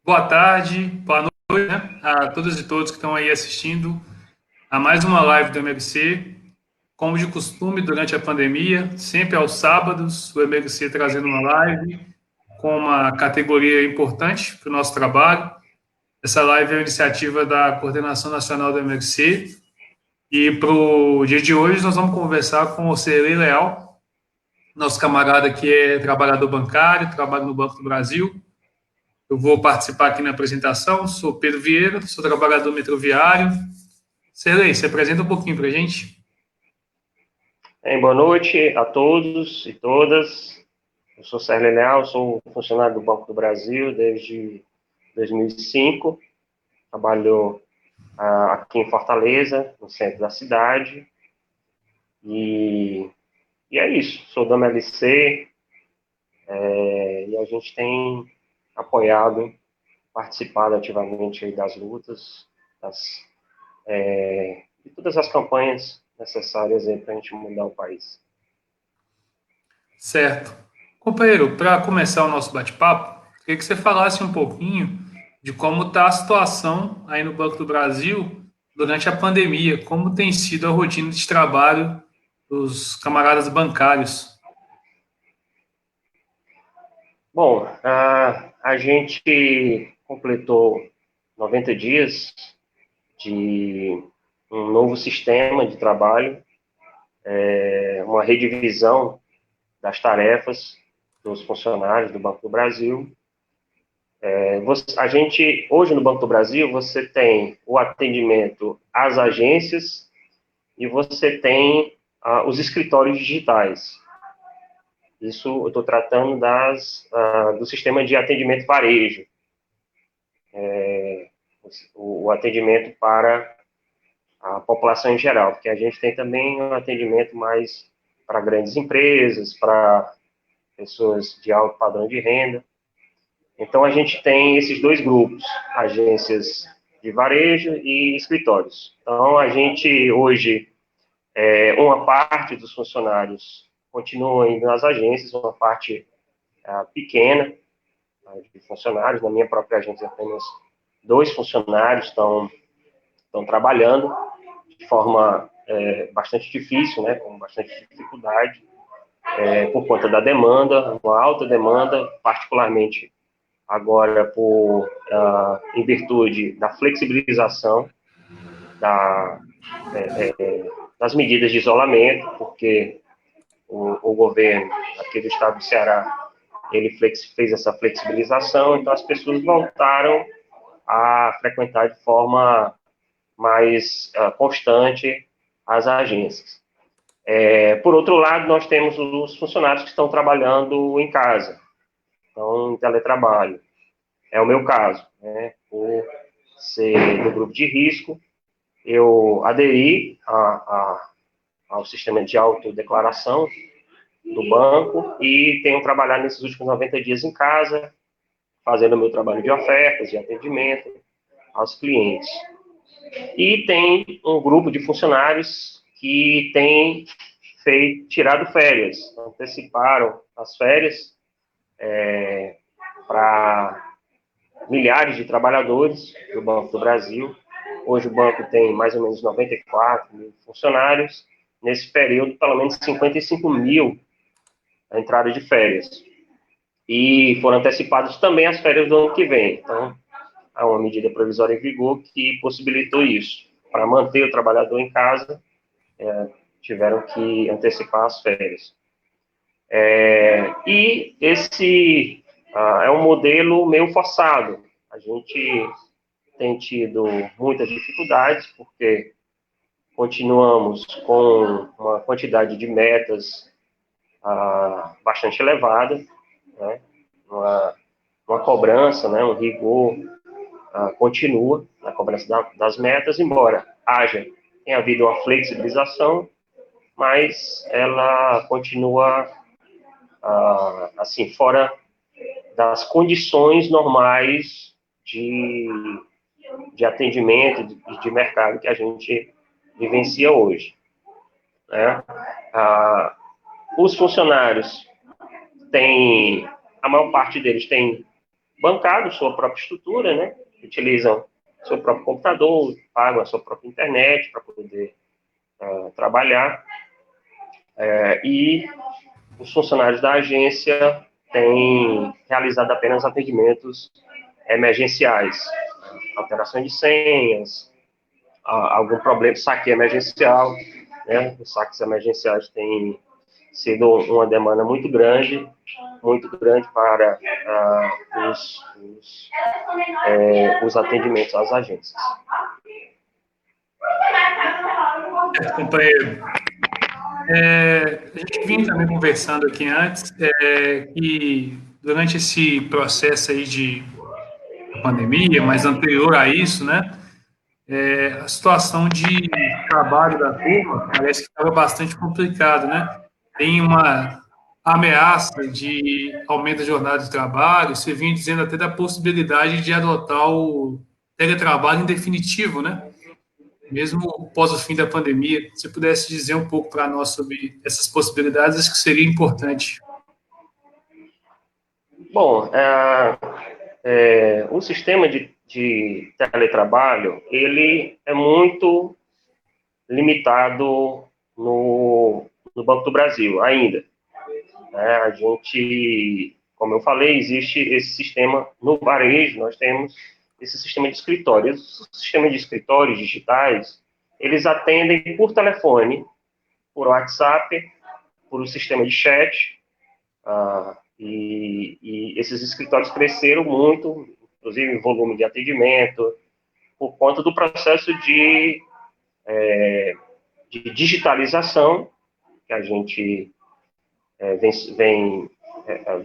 Boa tarde, boa noite, né, a todas e todos que estão aí assistindo a mais uma live do MLC. Como de costume, durante a pandemia, sempre aos sábados, o MLC trazendo uma live com uma categoria importante para o nosso trabalho. Essa live é uma iniciativa da Coordenação Nacional do MLC. E para o dia de hoje, nós vamos conversar com o Serlei Leal, nosso camarada que é trabalhador bancário, trabalha no Banco do Brasil. Eu vou participar aqui na apresentação. Sou Pedro Vieira, sou trabalhador metroviário. Serlei, se apresenta um pouquinho para a gente. Boa noite a todos e todas. Eu sou Serlei Leal, sou funcionário do Banco do Brasil desde 2005. Trabalho aqui em Fortaleza, no centro da cidade. E é isso, sou do MLC e a gente tem apoiado, participado ativamente das lutas, de todas as campanhas necessárias para a gente mudar o país. Certo. Companheiro, para começar o nosso bate-papo, queria que você falasse um pouquinho de como está a situação aí no Banco do Brasil durante a pandemia, como tem sido a rotina de trabalho dos camaradas bancários. Bom, a gente completou 90 dias de um novo sistema de trabalho, uma redivisão das tarefas dos funcionários do Banco do Brasil. A gente, hoje no Banco do Brasil, você tem o atendimento às agências e você tem os escritórios digitais. Isso eu estou tratando do sistema de atendimento varejo, o atendimento para a população em geral, porque a gente tem também um atendimento mais para grandes empresas, para pessoas de alto padrão de renda. Então, a gente tem esses dois grupos, agências de varejo e escritórios. Então, a gente, hoje, uma parte dos funcionários continua indo nas agências, uma parte pequena de funcionários. Na minha própria agência, apenas 2 funcionários estão trabalhando de forma bastante difícil, né, com bastante dificuldade, por conta da demanda, uma alta demanda, particularmente agora em virtude da flexibilização das medidas de isolamento, porque o governo aqui do estado do Ceará, ele fez essa flexibilização, então as pessoas voltaram a frequentar de forma mais constante as agências. Por outro lado, nós temos os funcionários que estão trabalhando em casa, então em teletrabalho. É o meu caso, né? Por ser do grupo de risco, eu aderi ao sistema de autodeclaração do banco e tenho trabalhado nesses últimos 90 dias em casa, fazendo o meu trabalho de ofertas, de atendimento aos clientes. E tem um grupo de funcionários que tem tirado férias, anteciparam as férias para milhares de trabalhadores do Banco do Brasil. Hoje o banco tem mais ou menos 94 mil funcionários. Nesse período, pelo menos 55 mil entraram de férias. E foram antecipadas também as férias do ano que vem. Então, há uma medida provisória em vigor que possibilitou isso. Para manter o trabalhador em casa, tiveram que antecipar as férias. E esse é um modelo meio forçado. A gente tem tido muitas dificuldades, porque continuamos com uma quantidade de metas bastante elevada, né? uma cobrança, né? Um rigor continua na cobrança das metas, embora tenha havido uma flexibilização, mas ela continua assim, fora das condições normais de atendimento e de mercado que a gente vivencia hoje. Né? Os funcionários a maior parte deles tem bancado sua própria estrutura, né? Utilizam seu próprio computador, pagam a sua própria internet para poder trabalhar. E os funcionários da agência têm realizado apenas atendimentos emergenciais, alteração de senhas, algum problema, saque emergencial, né? Os saques emergenciais têm sido uma demanda muito grande para os atendimentos às agências. Companheiro, a gente vinha também conversando aqui antes, que durante esse processo aí de pandemia, mas anterior a isso, né, a situação de trabalho da turma parece que estava bastante complicado, né? Tem uma ameaça de aumento da jornada de trabalho, você vinha dizendo até da possibilidade de adotar o teletrabalho em definitivo, né? Mesmo após o fim da pandemia. Se você pudesse dizer um pouco para nós sobre essas possibilidades, acho que seria importante. Bom, o sistema de teletrabalho, ele é muito limitado no Banco do Brasil, ainda. A gente, como eu falei, existe esse sistema no varejo, nós temos esse sistema de escritórios. O sistema de escritórios digitais, eles atendem por telefone, por WhatsApp, por um sistema de chat, e esses escritórios cresceram muito, inclusive em volume de atendimento, por conta do processo de digitalização que a gente vem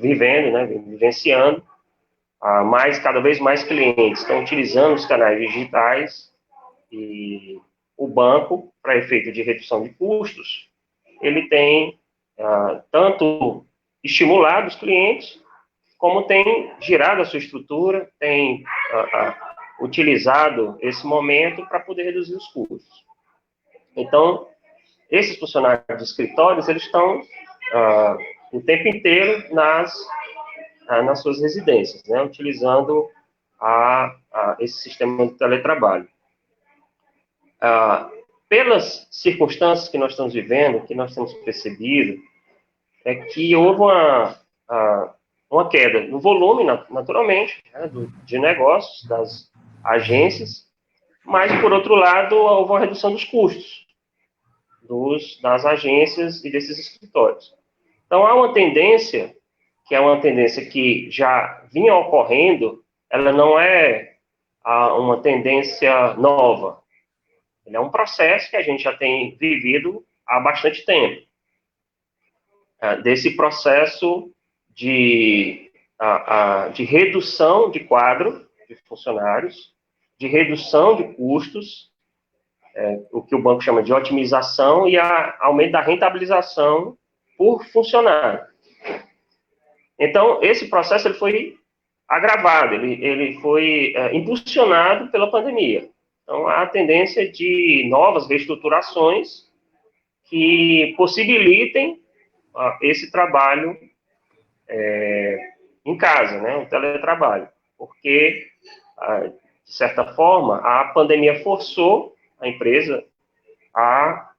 vivendo, né, vem vivenciando. Cada vez mais clientes estão utilizando os canais digitais, e o banco, para efeito de redução de custos, ele tem tanto estimulado os clientes, como tem girado a sua estrutura, tem utilizado esse momento para poder reduzir os custos. Então, esses funcionários de escritórios, eles estão o tempo inteiro nas suas residências, né, utilizando esse sistema de teletrabalho. Pelas circunstâncias que nós estamos vivendo, que nós temos percebido, é que houve uma queda no volume, naturalmente, né, de negócios das agências, mas, por outro lado, houve uma redução dos custos das agências e desses escritórios. Então, há uma tendência, que é uma tendência que já vinha ocorrendo, ela não é uma tendência nova. Ele é um processo que a gente já tem vivido há bastante tempo. Desse processo de redução de quadro de funcionários, de redução de custos, o que o banco chama de otimização, e aumento da rentabilização por funcionário. Então, esse processo ele foi agravado, ele foi impulsionado pela pandemia. Então, há a tendência de novas reestruturações que possibilitem esse trabalho em casa, né, o teletrabalho, porque, de certa forma, a pandemia forçou a empresa a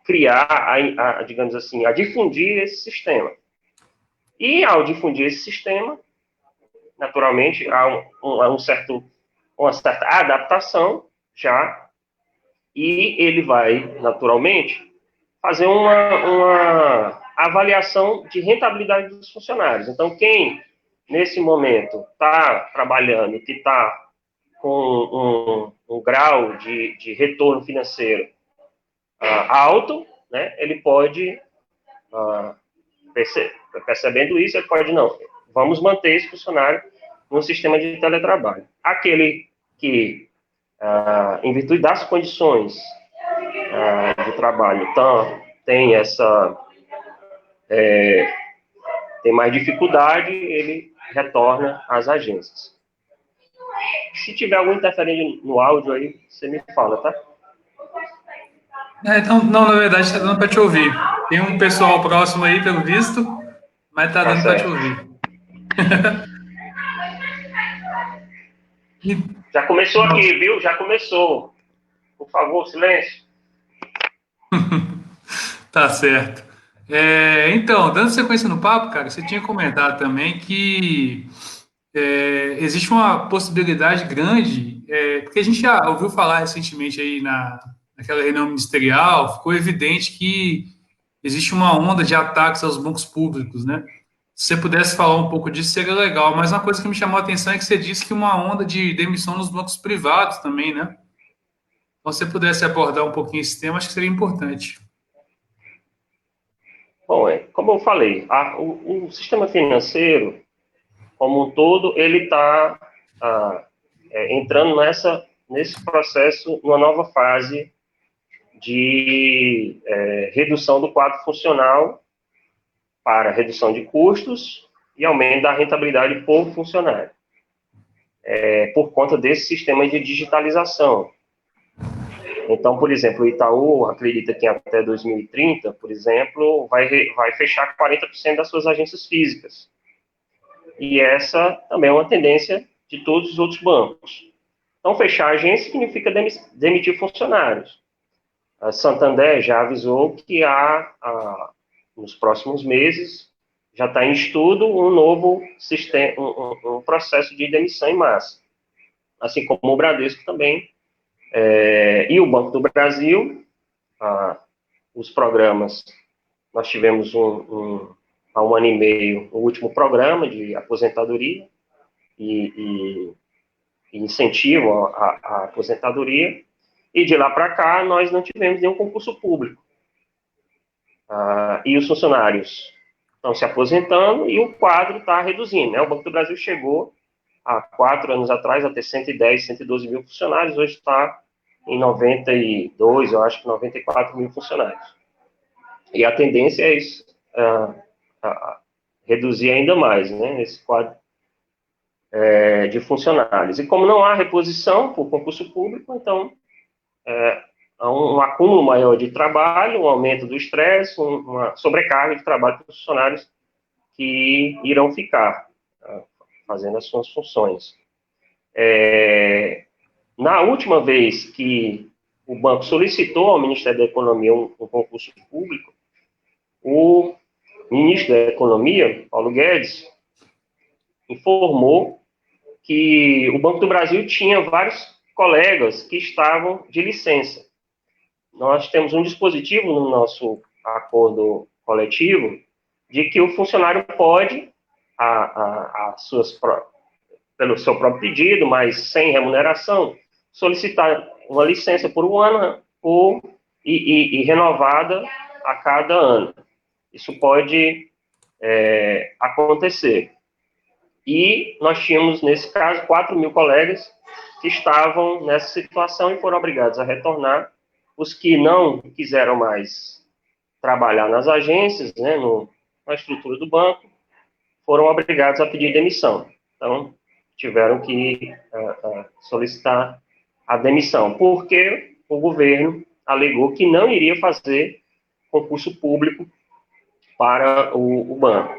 criar, digamos assim, a difundir esse sistema. E, ao difundir esse sistema, naturalmente, há uma certa adaptação já, e ele vai, naturalmente, fazer uma avaliação de rentabilidade dos funcionários. Então, quem, nesse momento, está trabalhando, que está com um grau de retorno financeiro alto, né, ele pode, percebendo isso, ele pode, não, vamos manter esse funcionário no sistema de teletrabalho. Aquele que, em virtude das condições de trabalho, então, tem mais dificuldade, ele retorna às agências. Se tiver alguma interferência no áudio aí, você me fala, tá? Então, não, na verdade, está dando para te ouvir. Tem um pessoal próximo aí, pelo visto, mas está dando para te ouvir. E- Já começou Não, aqui, viu? Já começou. Por favor, silêncio. tá certo. Então, dando sequência no papo, cara, você tinha comentado também que existe uma possibilidade grande, porque a gente já ouviu falar recentemente aí naquela reunião ministerial, ficou evidente que existe uma onda de ataques aos bancos públicos, né? Se você pudesse falar um pouco disso, seria legal. Mas uma coisa que me chamou a atenção é que você disse que uma onda de demissão nos bancos privados também, né? Então, se você pudesse abordar um pouquinho esse tema, acho que seria importante. Bom, como eu falei, o sistema financeiro, como um todo, ele está entrando nesse processo, numa nova fase de redução do quadro funcional para redução de custos e aumento da rentabilidade por funcionário, por conta desse sistema de digitalização. Então, por exemplo, o Itaú acredita que até 2030, por exemplo, vai fechar 40% das suas agências físicas. E essa também é uma tendência de todos os outros bancos. Então, fechar a agência significa demitir funcionários. A Santander já avisou que nos próximos meses, já está em estudo um novo sistema, um processo de demissão em massa. Assim como o Bradesco também. E o Banco do Brasil, os programas, nós tivemos há um ano e meio, o último programa de aposentadoria e incentivo à aposentadoria, e de lá para cá nós não tivemos nenhum concurso público. E os funcionários estão se aposentando e o quadro está reduzindo, né? O Banco do Brasil chegou há 4 anos atrás a ter 110, 112 mil funcionários, hoje está em 92, eu acho que 94 mil funcionários. E a tendência é isso, reduzir ainda mais, né, esse quadro de funcionários. E como não há reposição por concurso público, então há um acúmulo maior de trabalho, um aumento do estresse, uma sobrecarga de trabalho para os funcionários que irão ficar fazendo as suas funções. Na última vez que o banco solicitou ao Ministério da Economia um concurso público, o ministro da Economia, Paulo Guedes, informou que o Banco do Brasil tinha vários colegas que estavam de licença. Nós temos um dispositivo no nosso acordo coletivo de que o funcionário pode, pelo seu próprio pedido, mas sem remuneração, solicitar uma licença por um ano e renovada a cada ano. Isso pode acontecer. E nós tínhamos, nesse caso, 4 mil colegas que estavam nessa situação e foram obrigados a retornar. Os que não quiseram mais trabalhar nas agências, né, na estrutura do banco, foram obrigados a pedir demissão. Então, tiveram que solicitar a demissão, porque o governo alegou que não iria fazer concurso público para o banco.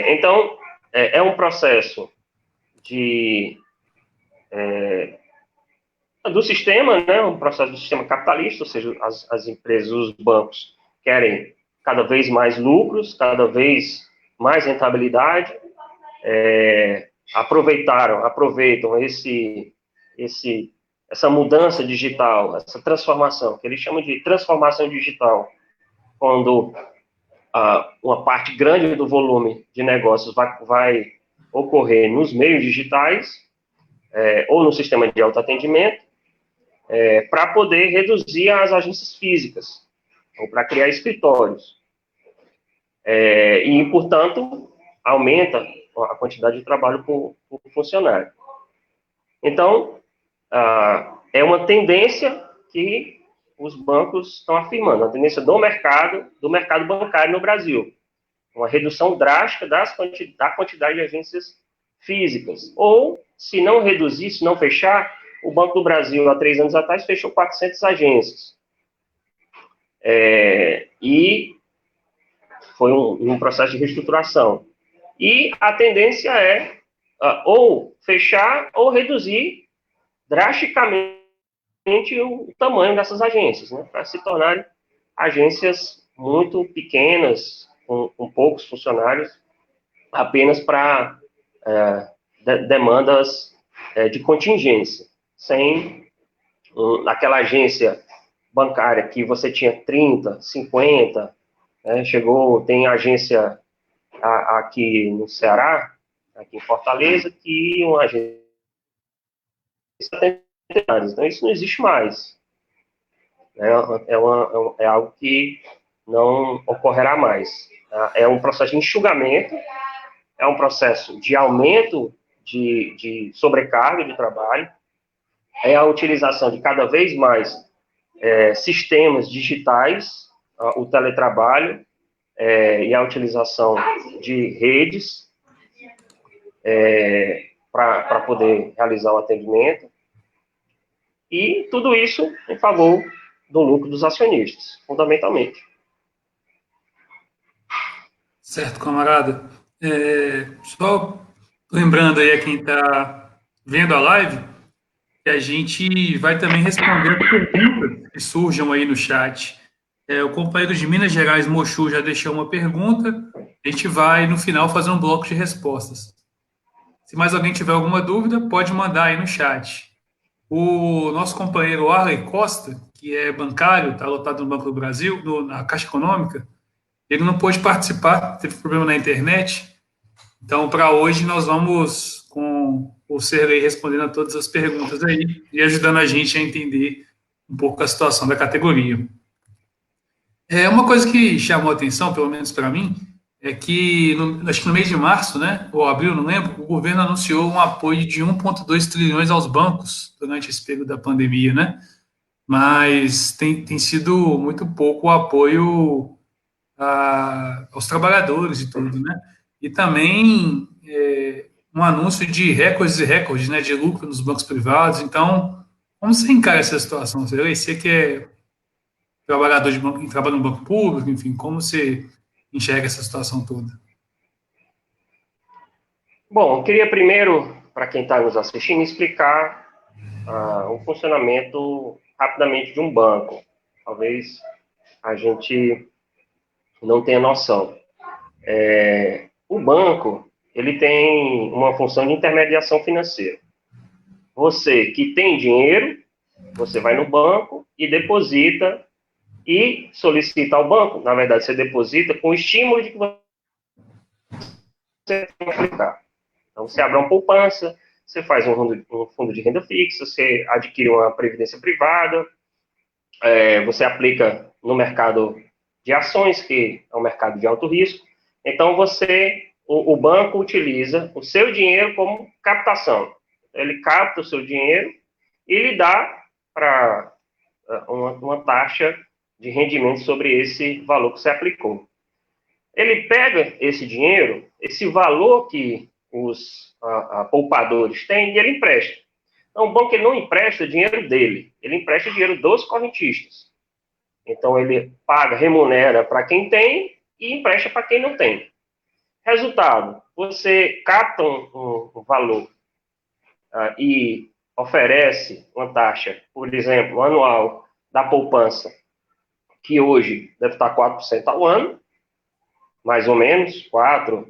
Então, é um processo do sistema, né, um processo do sistema capitalista, ou seja, as empresas, os bancos querem cada vez mais lucros, cada vez mais rentabilidade, aproveitam essa mudança digital, essa transformação, que eles chamam de transformação digital, quando uma parte grande do volume de negócios vai ocorrer nos meios digitais, ou no sistema de autoatendimento, para poder reduzir as agências físicas, ou para criar escritórios. E, portanto, aumenta a quantidade de trabalho por funcionário. Então, é uma tendência que os bancos estão afirmando, a tendência do mercado bancário no Brasil. Uma redução drástica da quantidade de agências físicas. Ou, se não reduzir, se não fechar, o Banco do Brasil, há 3 anos atrás, fechou 400 agências. E foi um processo de reestruturação. E a tendência é ou fechar ou reduzir drasticamente o tamanho dessas agências, né, para se tornarem agências muito pequenas, com poucos funcionários, apenas para demandas de contingência, sem aquela agência bancária que você tinha 30, 50, né, tem agência aqui no Ceará, aqui em Fortaleza, que uma agência tem, então isso não existe mais. É algo que não ocorrerá mais. É um processo de enxugamento, é um processo de aumento de sobrecarga de trabalho, é a utilização de cada vez mais sistemas digitais, o teletrabalho e a utilização de redes para poder realizar o atendimento, e tudo isso em favor do lucro dos acionistas, fundamentalmente. Certo, camarada. Só lembrando aí a quem está vendo a live, que a gente vai também responder as perguntas que surjam aí no chat. O companheiro de Minas Gerais, Mochu, já deixou uma pergunta. A gente vai, no final, fazer um bloco de respostas. Se mais alguém tiver alguma dúvida, pode mandar aí no chat. O nosso companheiro Arley Costa, que é bancário, está lotado no Banco do Brasil, na Caixa Econômica, ele não pôde participar, teve problema na internet. Então, para hoje, nós vamos com o Serlei respondendo a todas as perguntas aí e ajudando a gente a entender um pouco a situação da categoria. Uma coisa que chamou a atenção, pelo menos para mim, é que, acho que no mês de março, né, ou abril, não lembro, o governo anunciou um apoio de 1,2 trilhões aos bancos durante esse período da pandemia, né? Mas tem sido muito pouco o apoio aos trabalhadores e tudo, né? E também um anúncio de recordes e recordes, né, de lucro nos bancos privados. Então, como você encara essa situação? Você que é trabalhador de banco, trabalha no banco público, enfim, como você enxerga essa situação toda? Bom, eu queria primeiro, para quem está nos assistindo, explicar o funcionamento rapidamente de um banco. Talvez a gente não tenha noção. O banco, ele tem uma função de intermediação financeira. Você que tem dinheiro, você vai no banco e deposita e solicita ao banco. Na verdade, você deposita com o estímulo de que você tem que aplicar. Então, você abre uma poupança, você faz um fundo de renda fixa, você adquire uma previdência privada, você aplica no mercado de ações, que é um mercado de alto risco. Então, o banco utiliza o seu dinheiro como captação. Ele capta o seu dinheiro e lhe dá para uma taxa de rendimento sobre esse valor que você aplicou. Ele pega esse dinheiro, esse valor que os poupadores têm, e ele empresta. Então, o banco ele não empresta dinheiro dele, ele empresta dinheiro dos correntistas. Então, ele paga, remunera para quem tem e empresta para quem não tem. Resultado, você capta um valor e oferece uma taxa, por exemplo, anual da poupança, que hoje deve estar 4% ao ano, mais ou menos, 4%,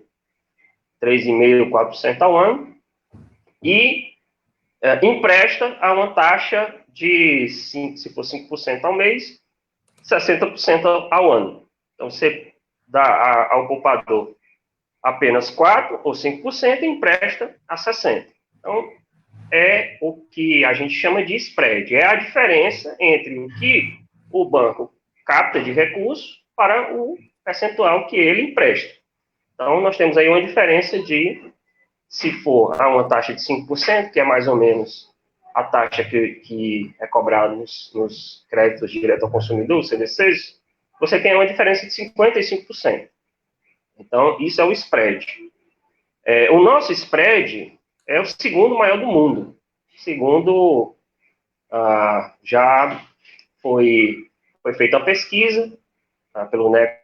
3,5%, 4% ao ano, e empresta a uma taxa de, se for 5% ao mês, 60% ao ano. Então, você dá ao poupador apenas 4% ou 5% e empresta a 60%. Então, é o que a gente chama de spread. É a diferença entre o que o banco capta de recursos para o percentual que ele empresta. Então, nós temos aí uma diferença de, se for a uma taxa de 5%, que é mais ou menos a taxa que é cobrada nos créditos direto ao consumidor, os CDCs, você tem uma diferença de 55%. Então, isso é o spread. O nosso spread é o segundo maior do mundo. Segundo, já foi feita uma pesquisa pelo NEC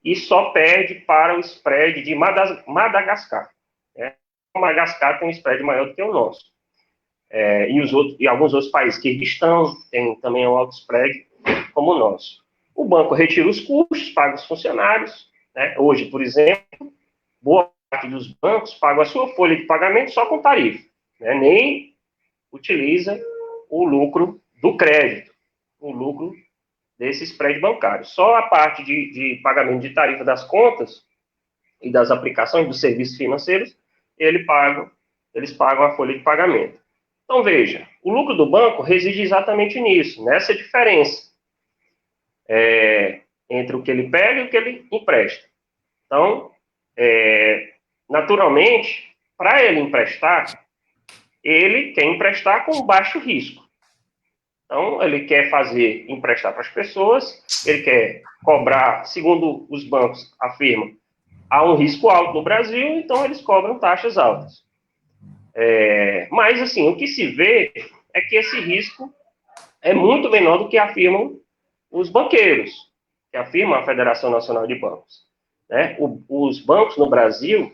e só perde para o spread de Madagascar. né? O Madagascar tem um spread maior do que o nosso. E alguns outros países, Quirguistão, tem também um alto spread como o nosso. O banco retira os custos, paga os funcionários, né? Hoje, por exemplo, boa parte dos bancos paga a sua folha de pagamento só com tarifa, né? Nem utiliza o lucro do crédito, o lucro desse spread bancário. Só a parte de pagamento de tarifa das contas e das aplicações dos serviços financeiros, eles pagam a folha de pagamento. Então, veja, o lucro do banco reside exatamente nisso, nessa diferença entre o que ele pega e o que ele empresta. Então, naturalmente, para ele emprestar, ele quer emprestar com baixo risco. Então, ele quer emprestar para as pessoas, ele quer cobrar, segundo os bancos afirmam, há um risco alto no Brasil, então eles cobram taxas altas. Mas, assim, o que se vê é que esse risco é muito menor do que afirmam os banqueiros, que afirma a Federação Nacional de Bancos. Né? Os bancos no Brasil,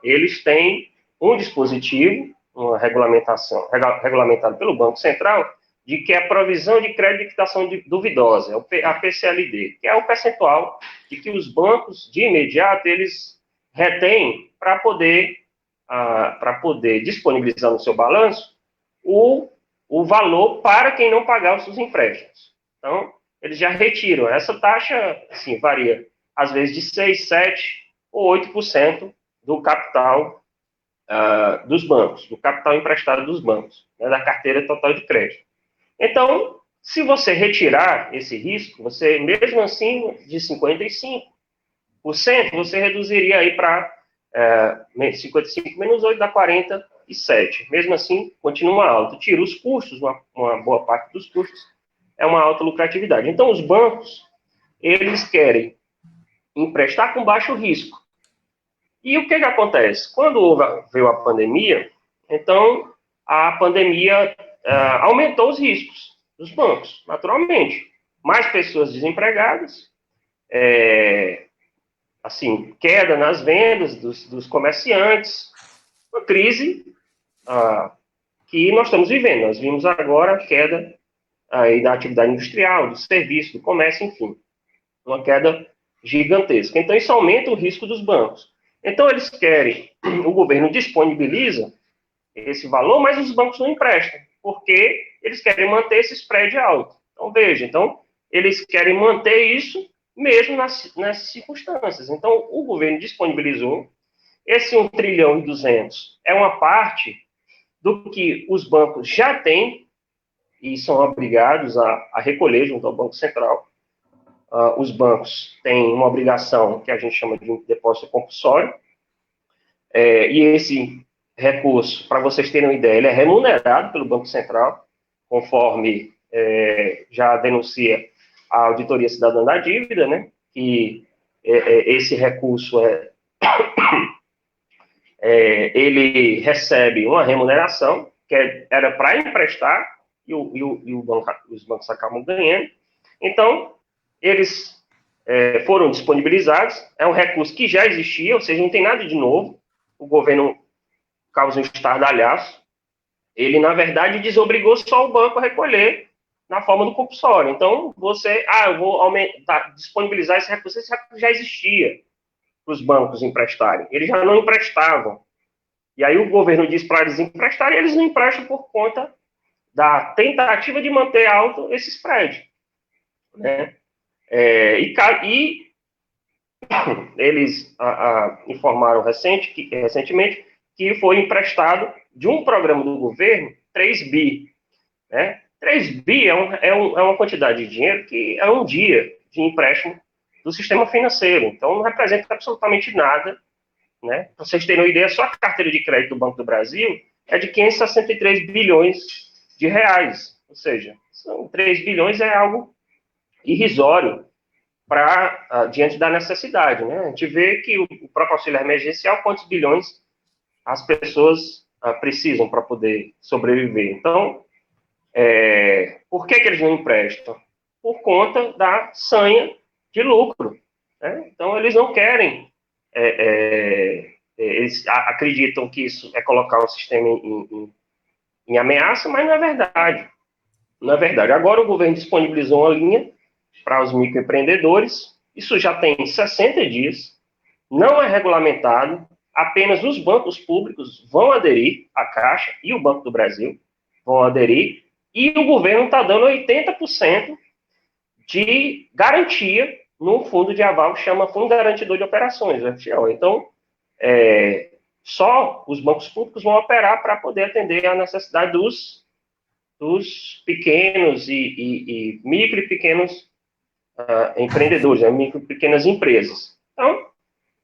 eles têm um dispositivo, uma regulamentação, regulamentado pelo Banco Central, de que é a provisão de crédito de quitação duvidosa, a PCLD, que é o percentual de que os bancos, de imediato, eles retêm para poder disponibilizar no seu balanço o valor para quem não pagar os seus empréstimos. Então, eles já retiram. Essa taxa, assim, varia, às vezes, de 6, 7 ou 8% do capital dos bancos, do capital emprestado dos bancos, né, da carteira total de crédito. Então, se você retirar esse risco, você, mesmo assim, de 55%, você reduziria aí para 55 menos 8 dá 47. Mesmo assim, continua alto. Tira os custos, uma boa parte dos custos, é uma alta lucratividade. Então, os bancos, eles querem emprestar com baixo risco. E o que acontece? Quando veio a pandemia, então, a pandemia aumentou os riscos dos bancos, naturalmente. Mais pessoas desempregadas, assim, queda nas vendas dos comerciantes, uma crise que nós estamos vivendo. Nós vimos agora a queda aí da atividade industrial, do serviço, do comércio, enfim, uma queda gigantesca. Então, isso aumenta o risco dos bancos. Então, eles querem, o governo disponibiliza esse valor, mas os bancos não emprestam, porque eles querem manter esse spread alto. Então, veja, eles querem manter isso mesmo nessas circunstâncias. Então, o governo disponibilizou esse 1 trilhão e 200 é uma parte do que os bancos já têm e são obrigados a recolher junto ao Banco Central. Os bancos têm uma obrigação que a gente chama de depósito compulsório, e esse recurso, para vocês terem uma ideia, ele é remunerado pelo Banco Central, conforme já denuncia a Auditoria Cidadã da Dívida, né, que esse recurso ele recebe uma remuneração, que era para emprestar, e os bancos acabam ganhando. Então, eles foram disponibilizados, é um recurso que já existia, ou seja, não tem nada de novo, o governo causa um estardalhaço, ele, na verdade, desobrigou só o banco a recolher na forma do compulsório. Então, eu vou disponibilizar esse recurso já existia para os bancos emprestarem. Eles já não emprestavam. E aí o governo diz para eles emprestarem, e eles não emprestam por conta da tentativa de manter alto esse spread. Né? E eles informaram recentemente que foi emprestado de um programa do governo 3 bi. Né? 3 bi é uma quantidade de dinheiro que é um dia de empréstimo do sistema financeiro. Então, não representa absolutamente nada. Né? Para vocês terem uma ideia, só a carteira de crédito do Banco do Brasil é de 563 bilhões de reais. Ou seja, 3 bilhões é algo irrisório diante da necessidade. Né? A gente vê que o próprio auxílio emergencial, quantos bilhões as pessoas precisam para poder sobreviver. Então, por que eles não emprestam? Por conta da sanha de lucro. Né? Então, eles não querem eles acreditam que isso é colocar o sistema em ameaça, mas não é verdade. Não é verdade. Agora o governo disponibilizou uma linha para os microempreendedores, isso já tem 60 dias, não é regulamentado, apenas os bancos públicos vão aderir, a Caixa e o Banco do Brasil vão aderir, e o governo está dando 80% de garantia no fundo de aval que chama Fundo Garantidor de Operações, o FGO. Então, só os bancos públicos vão operar para poder atender a necessidade dos pequenos e micro e pequenos empreendedores, micro e pequenas empresas. Então,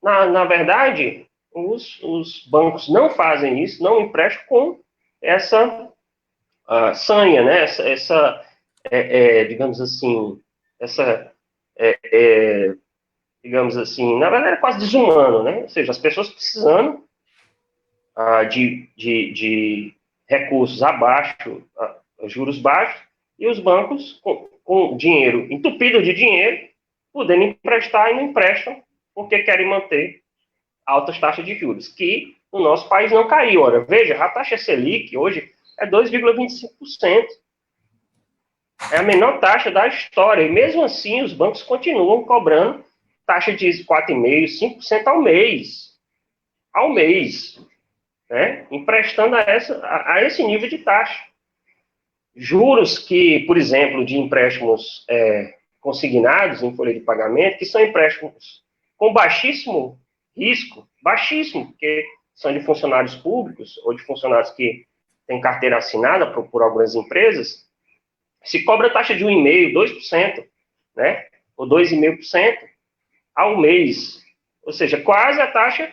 na verdade, os bancos não fazem isso, não emprestam com essa sanha, né? Digamos assim, digamos assim, na verdade é quase desumano, né? Ou seja, as pessoas precisando de recursos abaixo, juros baixos, e os bancos com dinheiro entupido de dinheiro, podendo emprestar e não emprestam, porque querem manter altas taxas de juros, que no nosso país não caiu. Ora, veja, a taxa Selic hoje é 2,25%. É a menor taxa da história, e mesmo assim os bancos continuam cobrando taxa de 4,5%, 5% ao mês. Ao mês. Né? Emprestando a esse nível de taxa. Juros que, por exemplo, de empréstimos consignados em folha de pagamento, que são empréstimos com baixíssimo risco, baixíssimo, porque são de funcionários públicos ou de funcionários que têm carteira assinada por algumas empresas, se cobra taxa de 1,5%, 2%, né? Ou 2,5% ao mês. Ou seja, quase a taxa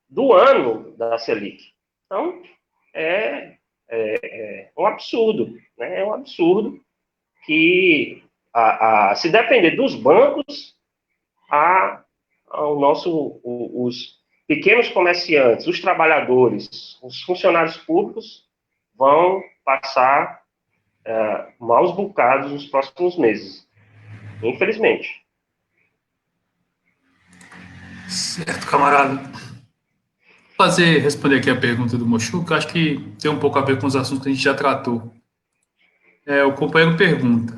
do ano da Selic. Então, é um absurdo, né? É um absurdo que, se depender dos bancos, os pequenos comerciantes, os trabalhadores, os funcionários públicos vão passar maus bocados nos próximos meses, infelizmente. Certo, camarada. Responder aqui a pergunta do Mochuca, acho que tem um pouco a ver com os assuntos que a gente já tratou. O companheiro pergunta: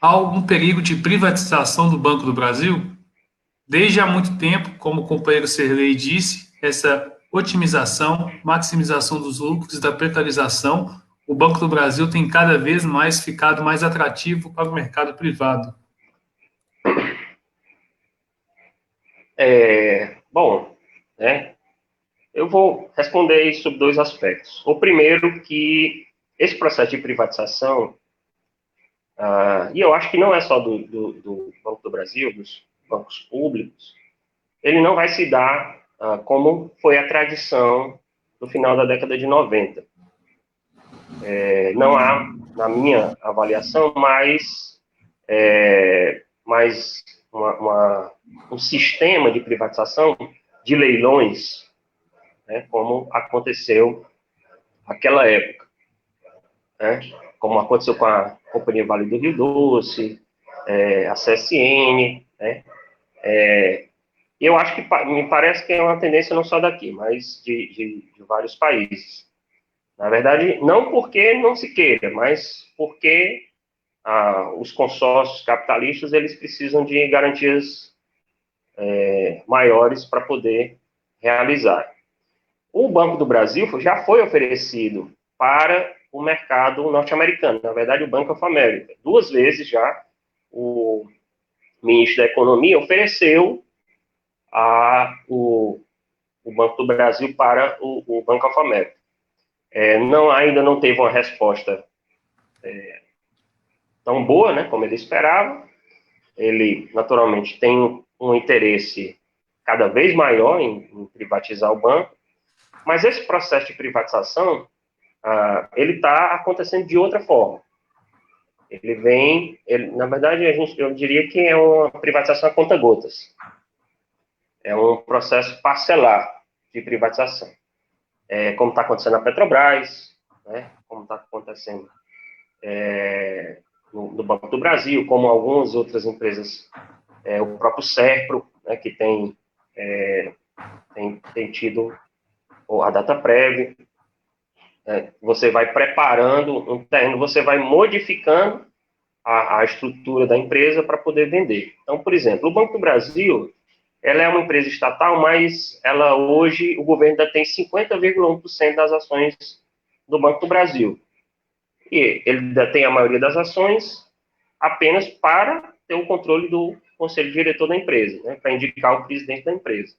há algum perigo de privatização do Banco do Brasil? Desde há muito tempo, como o companheiro Serlei disse, essa otimização, maximização dos lucros e da precarização, o Banco do Brasil tem cada vez mais ficado mais atrativo para o mercado privado. Bom, né? Eu vou responder isso sobre dois aspectos. O primeiro, que esse processo de privatização, e eu acho que não é só do Banco do Brasil, dos bancos públicos, ele não vai se dar como foi a tradição no final da década de 90. Não há, na minha avaliação, mais um sistema de privatização de leilões, né, como aconteceu naquela época, né, como aconteceu com a Companhia Vale do Rio Doce, a CSN, né, eu acho que me parece que é uma tendência não só daqui, mas de vários países. Na verdade, não porque não se queira, mas porque os consórcios capitalistas eles precisam de garantias maiores para poder realizar. O Banco do Brasil já foi oferecido para o mercado norte-americano, na verdade o Bank of America. 2 vezes já o ministro da Economia ofereceu o Banco do Brasil para o Bank of America. Ainda não teve uma resposta tão boa, né, como ele esperava. Ele, naturalmente, tem um interesse cada vez maior em privatizar o banco, mas esse processo de privatização, ele está acontecendo de outra forma. Na verdade, eu diria que é uma privatização a conta-gotas. É um processo parcelar de privatização. Como está acontecendo na Petrobras, né, como está acontecendo no Banco do Brasil, como algumas outras empresas, o próprio Serpro, né, que tem tem tido a data prévia, você vai preparando um terreno, você vai modificando a estrutura da empresa para poder vender. Então, por exemplo, o Banco do Brasil, ela é uma empresa estatal, mas ela hoje, o governo ainda tem 50,1% das ações do Banco do Brasil. E ele ainda tem a maioria das ações apenas para ter o controle do conselho diretor da empresa, né, para indicar o presidente da empresa.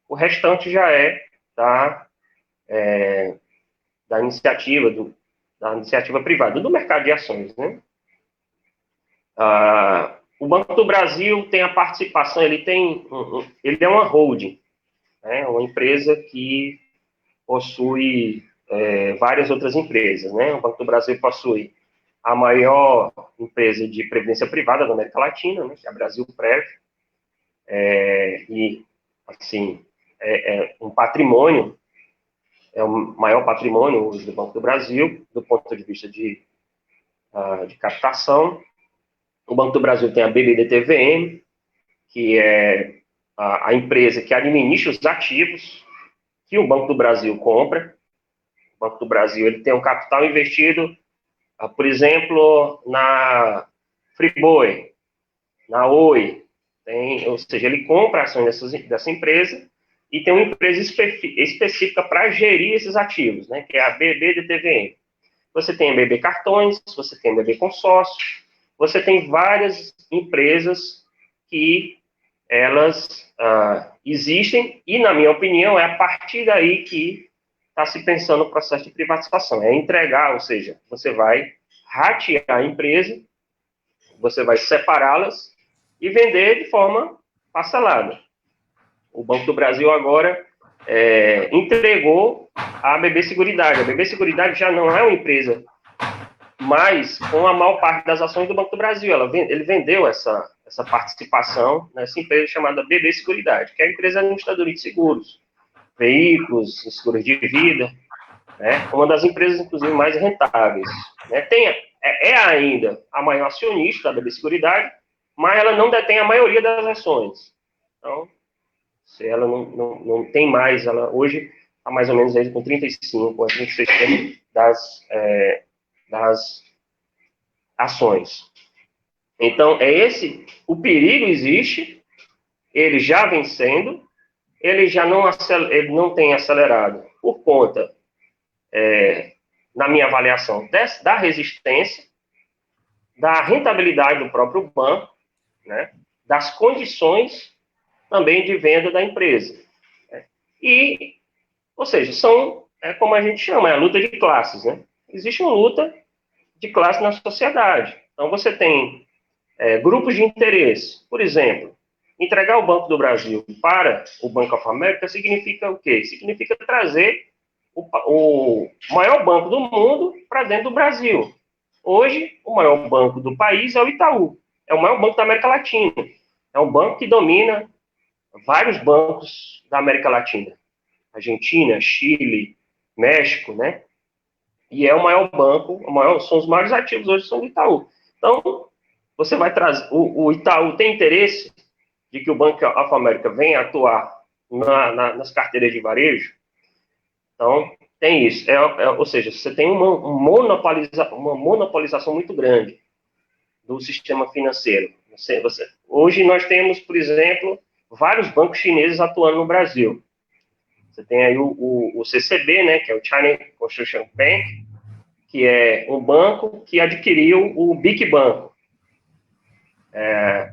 O restante já é da iniciativa privada, do mercado de ações, né? O Banco do Brasil tem a participação, ele é uma holding, né? Uma empresa que possui várias outras empresas, né? O Banco do Brasil possui a maior empresa de previdência privada da América Latina, né? Que é a Brasilprev, e, assim, um patrimônio, é o maior patrimônio hoje do Banco do Brasil, do ponto de vista de captação. O Banco do Brasil tem a BBDTVM, que é a empresa que administra os ativos que o Banco do Brasil compra. O Banco do Brasil ele tem um capital investido, por exemplo, na Friboi, na Oi, ou seja, ele compra ações dessa empresa e tem uma empresa específica para gerir esses ativos, né, que é a BBDTVM. Você tem a BB Cartões, você tem a BB Consórcio, você tem várias empresas que elas existem e, na minha opinião, é a partir daí que está se pensando no processo de privatização. É entregar, ou seja, você vai ratear a empresa, você vai separá-las e vender de forma parcelada. O Banco do Brasil agora entregou a BB Seguridade. A BB Seguridade já não é uma empresa mais com a maior parte das ações do Banco do Brasil. Ele vendeu essa participação nessa empresa chamada BB Seguridade, que é a empresa administradora de seguros, veículos, seguros de vida, né? Uma das empresas, inclusive, mais rentáveis. Né? É ainda a maior acionista da BB Seguridade, mas ela não detém a maioria das ações. Então, se ela não tem mais, ela hoje está mais ou menos aí com 35% a 36% das ações. Então, o perigo existe, ele já vem sendo, ele não tem acelerado por conta, na minha avaliação, da resistência, da rentabilidade do próprio banco, né, das condições também de venda da empresa. Né, ou seja, como a gente chama, é a luta de classes, né? Existe uma luta de classe na sociedade. Então, você tem grupos de interesse. Por exemplo, entregar o Banco do Brasil para o Bank of America significa o quê? Significa trazer o maior banco do mundo para dentro do Brasil. Hoje, o maior banco do país é o Itaú. É o maior banco da América Latina. É um banco que domina vários bancos da América Latina. Argentina, Chile, México, né? E é o maior banco, são os maiores ativos hoje, são do Itaú. Então, você vai trazer, o Itaú tem interesse de que o Banco of America venha atuar nas carteiras de varejo. Então, tem isso. Ou seja, você tem uma monopolização muito grande do sistema financeiro. Hoje nós temos, por exemplo, vários bancos chineses atuando no Brasil. Você tem aí o CCB, né, que é o China Construction Bank, que é um banco que adquiriu o BIC Banco.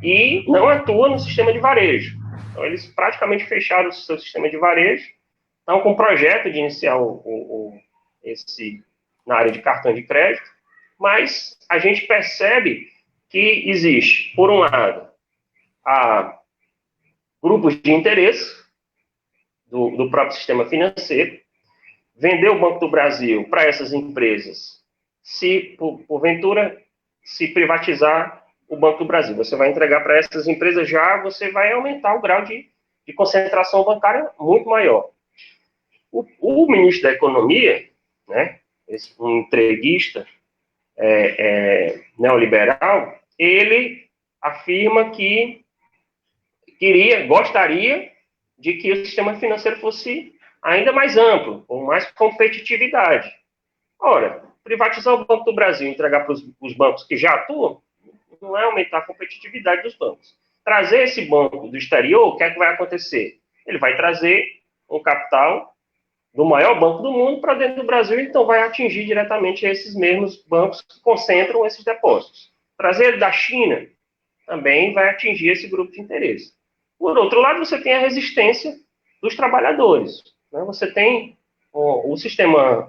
E não atua no sistema de varejo. Então, eles praticamente fecharam o seu sistema de varejo, estão com um projeto de iniciar na área de cartão de crédito, mas a gente percebe que existe, por um lado, grupos de interesse do próprio sistema financeiro, vender o Banco do Brasil para essas empresas, se, porventura, se privatizar o Banco do Brasil. Você vai entregar para essas empresas você vai aumentar o grau de concentração bancária muito maior. O ministro da Economia, né, um entreguista neoliberal, ele afirma que gostaria de que o sistema financeiro fosse ainda mais amplo, com mais competitividade. Ora, privatizar o Banco do Brasil e entregar para os bancos que já atuam, não é aumentar a competitividade dos bancos. Trazer esse banco do exterior, o que é que vai acontecer? Ele vai trazer um capital do maior banco do mundo para dentro do Brasil, então vai atingir diretamente esses mesmos bancos que concentram esses depósitos. Trazer ele da China também vai atingir esse grupo de interesse. Por outro lado, você tem a resistência dos trabalhadores. Né? Você tem no sistema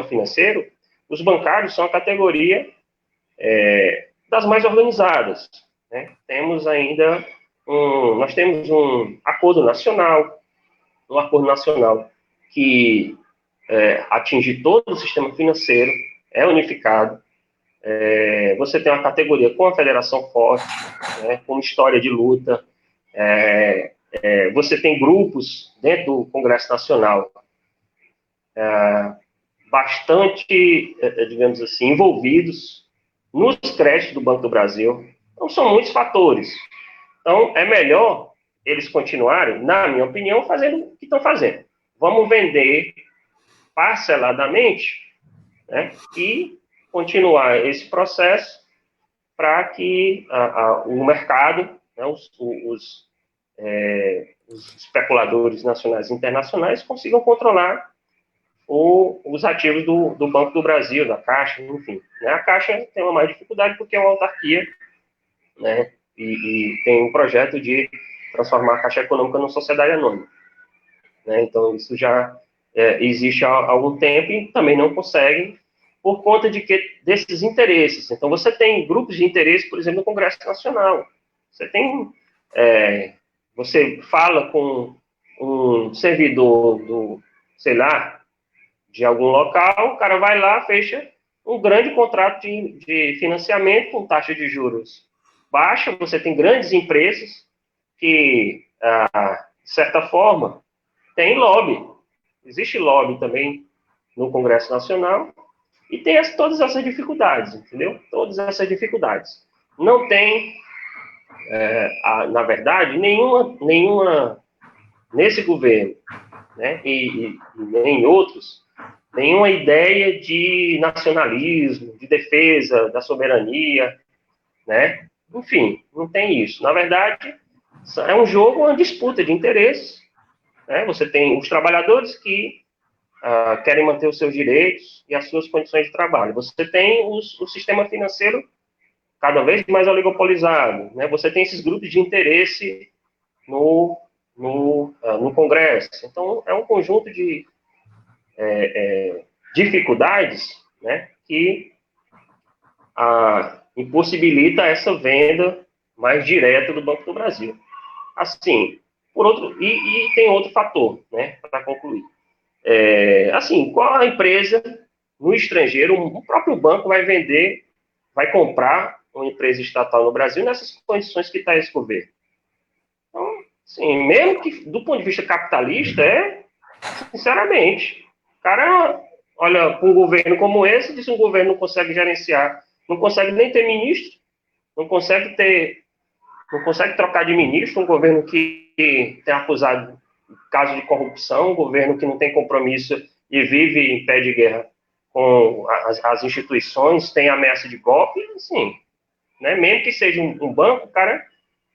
financeiro, os bancários são a categoria das mais organizadas. Né? Nós temos um acordo nacional que atinge todo o sistema financeiro, é unificado. Você tem uma categoria com a federação forte, né, com história de luta. Você tem grupos dentro do Congresso Nacional bastante, digamos assim, envolvidos nos créditos do Banco do Brasil. Então, são muitos fatores. Então, é melhor eles continuarem, na minha opinião, fazendo o que estão fazendo. Vamos vender parceladamente, né, e continuar esse processo para que o mercado, né, os especuladores nacionais e internacionais consigam controlar os ativos do Banco do Brasil, da Caixa, enfim. Né? A Caixa tem uma mais dificuldade porque é uma autarquia, né, e tem um projeto de transformar a Caixa Econômica numa sociedade anônima. Né? Então, isso já existe há algum tempo e também não conseguem por conta desses interesses. Então, você tem grupos de interesse, por exemplo, no Congresso Nacional. Você fala com um servidor sei lá, de algum local, o cara vai lá, fecha um grande contrato de financiamento com taxa de juros baixa. Você tem grandes empresas que, de certa forma, tem lobby. Existe lobby também no Congresso Nacional e tem todas essas dificuldades, entendeu? Todas essas dificuldades. Não tem, na verdade, nenhuma nesse governo, né, e nem em outros, nenhuma ideia de nacionalismo, de defesa da soberania, né? Enfim, não tem isso. Na verdade, é um jogo, uma disputa de interesses. Né? Você tem os trabalhadores que querem manter os seus direitos e as suas condições de trabalho. Você tem o sistema financeiro cada vez mais oligopolizado. Né? Você tem esses grupos de interesse no Congresso. Então, é um conjunto de dificuldades, né, que impossibilita essa venda mais direta do Banco do Brasil. Assim, e tem outro fator, né, para concluir. Assim, qual a empresa no estrangeiro, o próprio banco vai comprar uma empresa estatal no Brasil nessas condições que está esse governo? Então, assim, mesmo que do ponto de vista capitalista, sinceramente, o cara olha para um governo como esse, diz que um governo não consegue gerenciar, não consegue nem ter ministro, não consegue trocar de ministro, um governo que tem acusado caso de corrupção, um governo que não tem compromisso e vive em pé de guerra com as instituições, tem ameaça de golpe, assim, né? Mesmo que seja um banco, o cara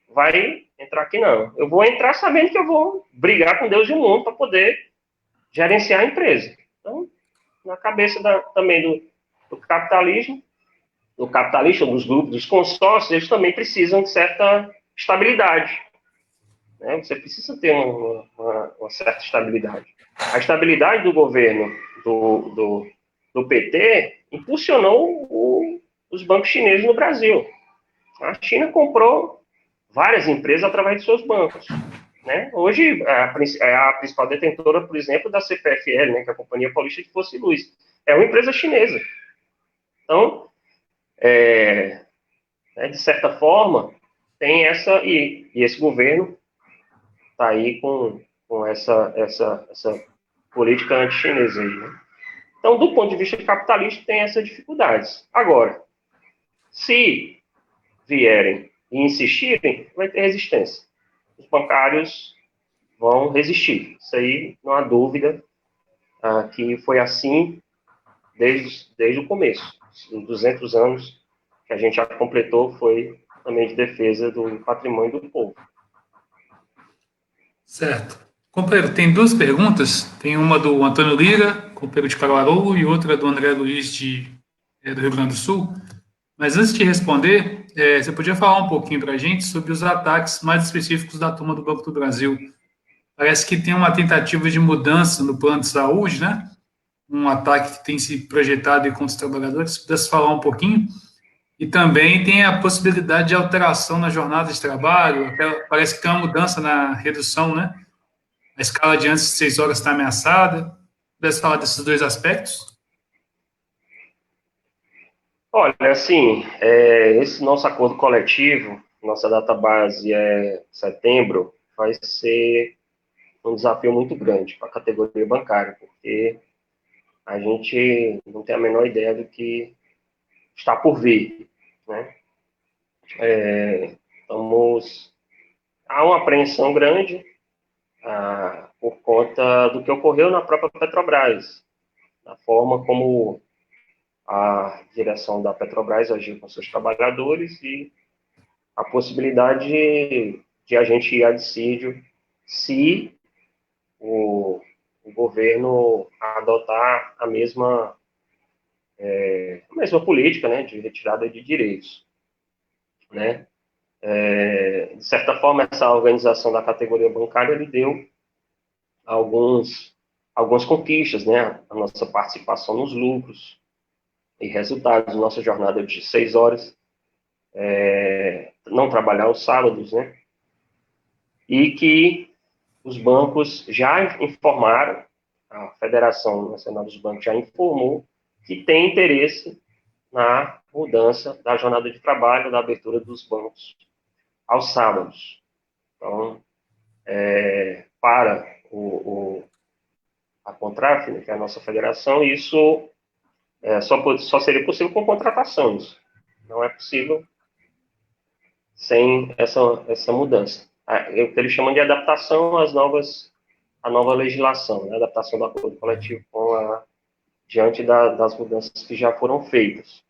vai entrar aqui, não. Eu vou entrar sabendo que eu vou brigar com Deus e o mundo para poder gerenciar a empresa. Então, na cabeça também do capitalismo, do capitalista, dos grupos, dos consórcios, eles também precisam de certa estabilidade. Né? Você precisa ter uma certa estabilidade. A estabilidade do governo do PT impulsionou os bancos chineses no Brasil. A China comprou várias empresas através de seus bancos. Né? Hoje, é a principal detentora, por exemplo, da CPFL, né, que é a Companhia Paulista de Força e Luz. É uma empresa chinesa. Então, de certa forma, tem essa... E esse governo está aí com essa política anti-chinesa. Né? Então, do ponto de vista capitalista, tem essas dificuldades. Agora, se vierem e insistirem, vai ter resistência. Os bancários vão resistir. Isso aí, não há dúvida, que foi assim desde o começo. Os 200 anos que a gente já completou foi também de defesa do patrimônio do povo. Certo. Companheiro, tem duas perguntas. Tem uma do Antônio Lira, companheiro de Caruaru, e outra do André Luiz, do Rio Grande do Sul. Mas antes de responder, você podia falar um pouquinho para a gente sobre os ataques mais específicos da turma do Banco do Brasil. Parece que tem uma tentativa de mudança no plano de saúde, né? Um ataque que tem se projetado contra os trabalhadores. Se pudesse falar um pouquinho. E também tem a possibilidade de alteração na jornada de trabalho. Parece que tem uma mudança na redução, né? A escala de antes de 6 horas está ameaçada. Pudesse falar desses dois aspectos? Olha, assim, esse nosso acordo coletivo, nossa database é setembro, vai ser um desafio muito grande para a categoria bancária, porque a gente não tem a menor ideia do que está por vir, né? Há uma apreensão grande por conta do que ocorreu na própria Petrobras, da forma como a direção da Petrobras agiu com seus trabalhadores e a possibilidade de a gente ir a dissídio se o governo adotar a mesma política, né, de retirada de direitos, né? De certa forma, essa organização da categoria bancária lhe deu algumas conquistas, né? A nossa participação nos lucros e resultados, nossa jornada de 6 horas, não trabalhar aos sábados, né? E que os bancos já informaram, a Federação Nacional dos Bancos já informou que tem interesse na mudança da jornada de trabalho, da abertura dos bancos aos sábados. Então, para a Contraf, né, que é a nossa federação, isso só seria possível com contratações. Não é possível sem essa mudança. É o que eles chamam de adaptação à nova legislação, né? Adaptação do acordo coletivo diante das mudanças que já foram feitas.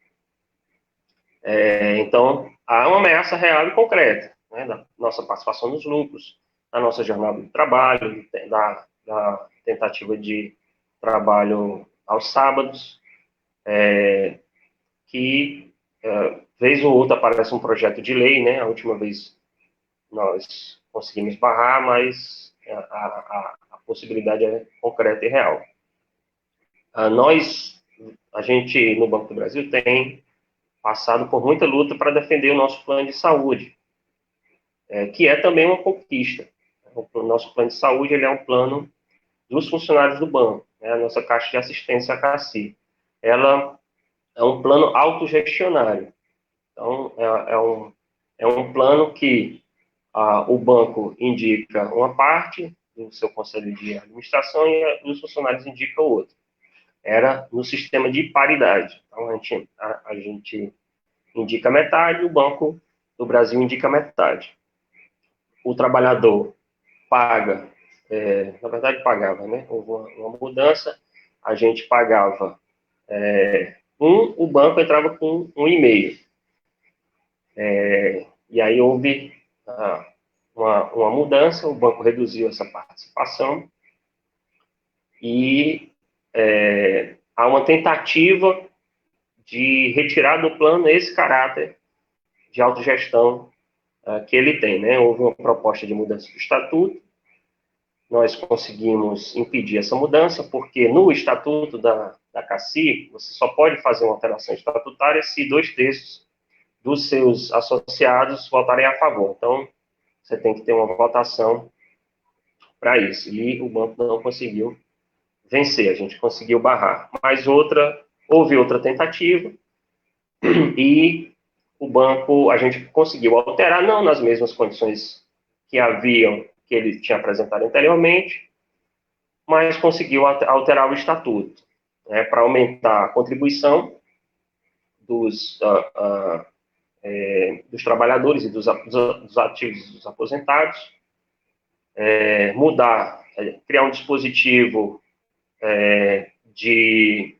Então, há uma ameaça real e concreta, né, da nossa participação nos lucros, da nossa jornada de trabalho, da tentativa de trabalho aos sábados, que, vez ou outra, aparece um projeto de lei, né? A última vez nós conseguimos barrar, mas a possibilidade é concreta e real. A gente, no Banco do Brasil, tem passado por muita luta para defender o nosso plano de saúde, que é também uma conquista. O nosso plano de saúde ele é um plano dos funcionários do banco, né? A nossa Caixa de Assistência, a CACI. Ela é um plano autogestionário. Então, é um plano que o banco indica uma parte do seu conselho de administração e os funcionários indicam outra. Era no sistema de paridade. Então, a gente indica metade, o Banco do Brasil indica metade. O trabalhador paga, na verdade pagava, né? Houve uma mudança, a gente pagava o banco entrava com 1,5. E aí houve uma mudança, o banco reduziu essa participação e há uma tentativa de retirar do plano esse caráter de autogestão que ele tem, né? Houve uma proposta de mudança do estatuto, nós conseguimos impedir essa mudança, porque no estatuto da CACI, você só pode fazer uma alteração estatutária se 2/3 dos seus associados votarem a favor. Então, você tem que ter uma votação para isso. E o banco não conseguiu vencer, a gente conseguiu barrar. Mas houve outra tentativa, e o banco, a gente conseguiu alterar, não nas mesmas condições que ele tinha apresentado anteriormente, mas conseguiu alterar o estatuto, né, para aumentar a contribuição dos trabalhadores e dos ativos dos aposentados, mudar, criar um dispositivo que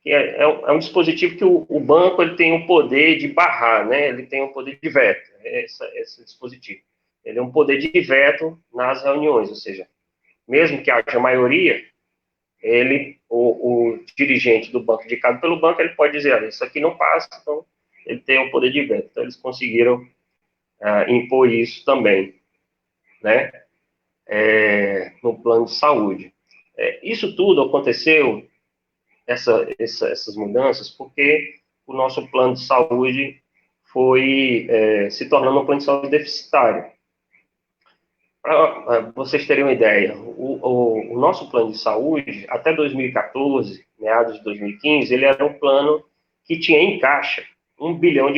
é um dispositivo que o banco ele tem o poder de barrar, né? Ele tem o poder de veto, esse dispositivo. Ele é um poder de veto nas reuniões, ou seja, mesmo que haja maioria, o dirigente do banco, indicado pelo banco, ele pode dizer, olha, isso aqui não passa, então ele tem o poder de veto. Então, eles conseguiram impor isso também, né? No plano de saúde. Isso tudo aconteceu, essas mudanças, porque o nosso plano de saúde foi se tornando um plano de saúde deficitário. Para vocês terem uma ideia, o nosso plano de saúde, até 2014, meados de 2015, ele era um plano que tinha em caixa R$1 bilhão,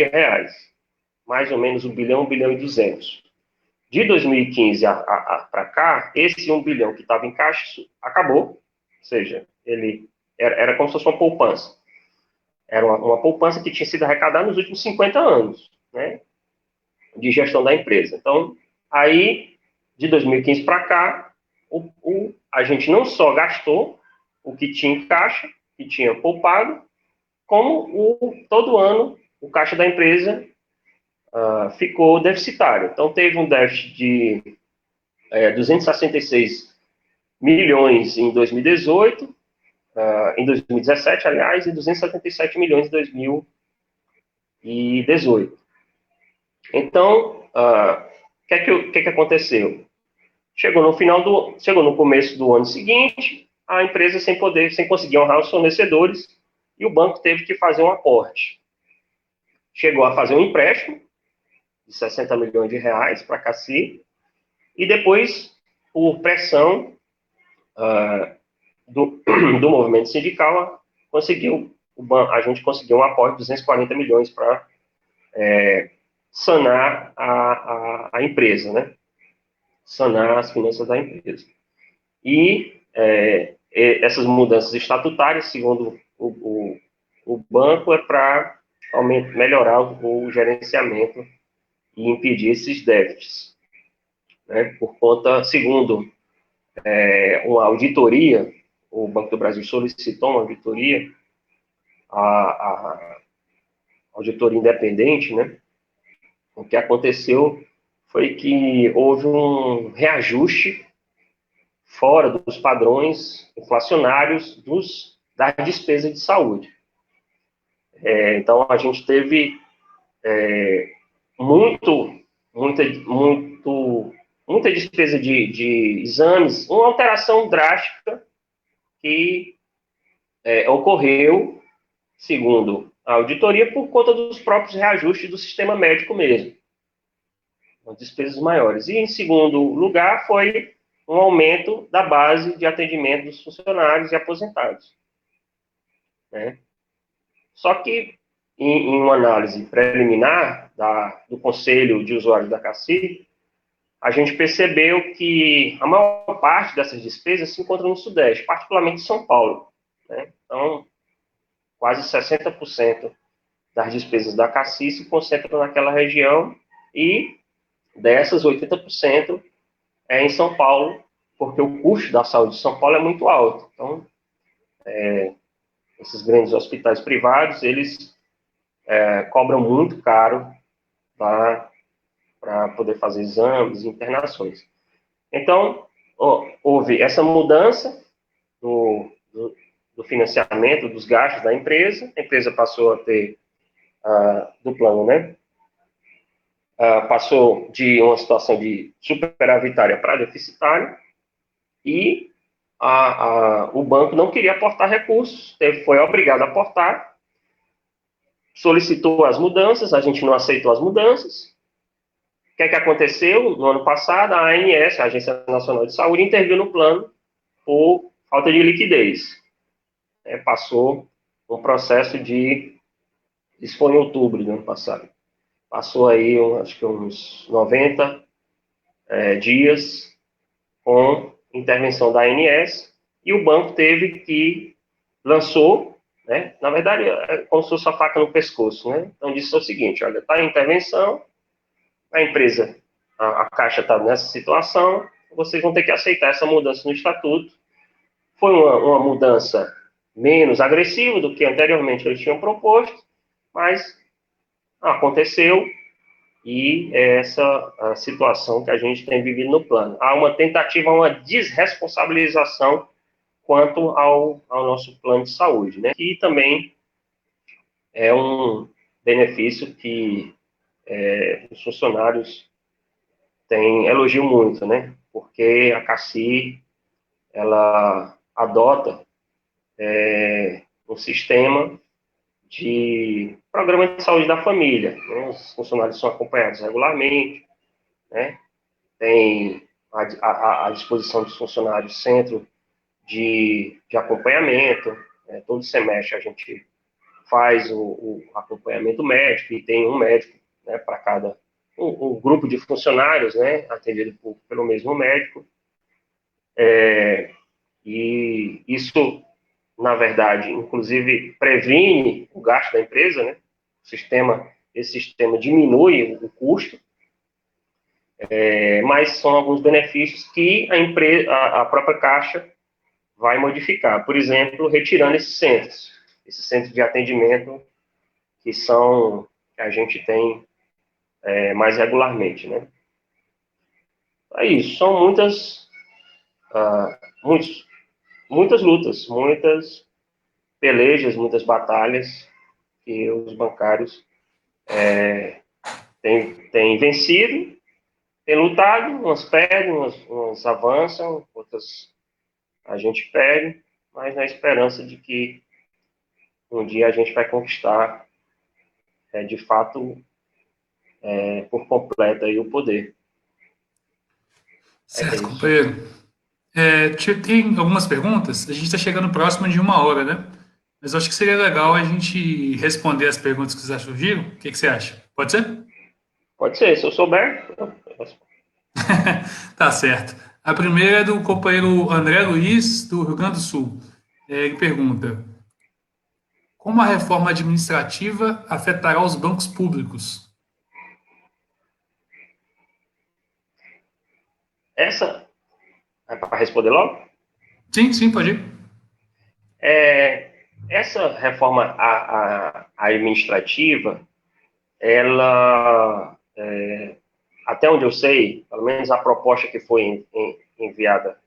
mais ou menos 1 bilhão, 1 bilhão e 200. De 2015 para cá, esse 1 bilhão que estava em caixa acabou, ou seja, ele era como se fosse uma poupança. Era uma poupança que tinha sido arrecadada nos últimos 50 anos, né, de gestão da empresa. Então, aí, de 2015 para cá, a gente não só gastou o que tinha em caixa, que tinha poupado, como todo ano o caixa da empresa ficou deficitário. Então, teve um déficit de 266 milhões em 2018, em 2017, aliás, e 277 milhões em 2018. Então, o que aconteceu? Chegou no começo do ano seguinte, a empresa sem conseguir honrar os fornecedores, e o banco teve que fazer um aporte. Chegou a fazer um empréstimo de 60 milhões de reais para a CACI, e depois, por pressão do movimento sindical, a gente conseguiu um aporte de 240 milhões para sanar a empresa, né? Sanar as finanças da empresa. E essas mudanças estatutárias, segundo o banco, é para melhorar o gerenciamento e impedir esses déficits, né? Por conta, segundo uma auditoria, o Banco do Brasil solicitou uma auditoria, a auditoria independente, né? O que aconteceu foi que houve um reajuste fora dos padrões inflacionários das despesas de saúde. Então, a gente teve muita despesa de exames, uma alteração drástica que ocorreu, segundo a auditoria, por conta dos próprios reajustes do sistema médico mesmo, as despesas maiores. E, em segundo lugar, foi um aumento da base de atendimento dos funcionários e aposentados, né? Só que, em uma análise preliminar do Conselho de Usuários da CACI, a gente percebeu que a maior parte dessas despesas se encontra no Sudeste, particularmente em São Paulo, né? Então, quase 60% das despesas da CACI se concentram naquela região, e dessas, 80% é em São Paulo, porque o custo da saúde de São Paulo é muito alto. Então, esses grandes hospitais privados, eles cobram muito caro para poder fazer exames e internações. Então, houve essa mudança do financiamento dos gastos da empresa. A empresa passou a ter, do plano, né? Passou de uma situação de superavitária para deficitária, e o banco não queria aportar recursos, foi obrigado a aportar, solicitou as mudanças, a gente não aceitou as mudanças. O que aconteceu? No ano passado, a ANS, a Agência Nacional de Saúde, interviu no plano por falta de liquidez. Passou um processo isso foi em outubro do ano passado. Passou aí, acho que uns 90 dias com intervenção da ANS, e o banco lançou, né? Na verdade, como se fosse a faca no pescoço, né? Então, disse o seguinte: olha, está em intervenção, a empresa a Caixa está nessa situação, vocês vão ter que aceitar essa mudança no estatuto. Foi uma mudança menos agressiva do que anteriormente eles tinham proposto, mas aconteceu e é essa a situação que a gente tem vivido no plano. Há uma tentativa, uma desresponsabilização quanto ao nosso plano de saúde, né? E também é um benefício que os funcionários elogiam muito, né? Porque a CACI, ela adota um sistema de programa de saúde da família, né? Os funcionários são acompanhados regularmente, né? Tem à disposição dos funcionários centro de acompanhamento, né? Todo semestre a gente faz o acompanhamento médico e tem um médico, né, para cada um grupo de funcionários, né, atendido pelo mesmo médico. E isso, na verdade, inclusive previne o gasto da empresa, né? Esse sistema diminui o custo, mas são alguns benefícios que a própria Caixa vai modificar. Por exemplo, retirando esses centros de atendimento que a gente tem mais regularmente, né? É isso, são muitas lutas, muitas pelejas, muitas batalhas que os bancários têm vencido, têm lutado, umas perdem, umas avançam, outras a gente perde, mas na esperança de que um dia a gente vai conquistar, de fato, por completo aí, o poder. Certo, companheiro. Tem algumas perguntas. A gente está chegando próximo de 1 hora, né? Mas eu acho que seria legal a gente responder as perguntas que já surgiram. O que você acha? Pode ser? Pode ser, se eu souber. Tá certo. A primeira é do companheiro André Luiz, do Rio Grande do Sul. Ele pergunta: como a reforma administrativa afetará os bancos públicos? Essa, é para responder logo? Sim, sim, pode ir. Essa reforma administrativa, ela, até onde eu sei, pelo menos a proposta que foi enviada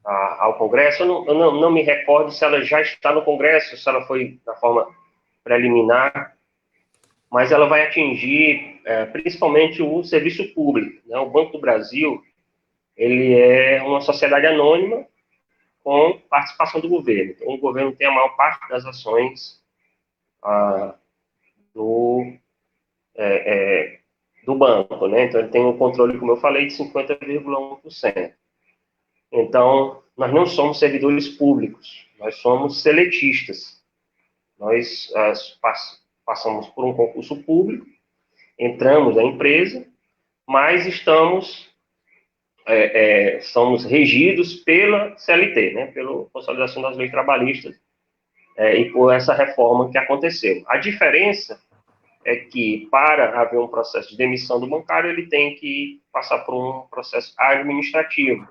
ao Congresso, eu não me recordo se ela já está no Congresso, se ela foi da forma preliminar, mas ela vai atingir principalmente o serviço público, né? O Banco do Brasil, ele é uma sociedade anônima com participação do governo. Então, o governo tem a maior parte das ações do banco, né? Então, ele tem um controle, como eu falei, de 50,1%. Então, nós não somos servidores públicos, nós somos seletistas. Nós passamos por um concurso público, entramos na empresa, mas somos regidos pela CLT, né? Pela Consolidação das Leis Trabalhistas, e por essa reforma que aconteceu. A diferença é que, para haver um processo de demissão do bancário, ele tem que passar por um processo administrativo,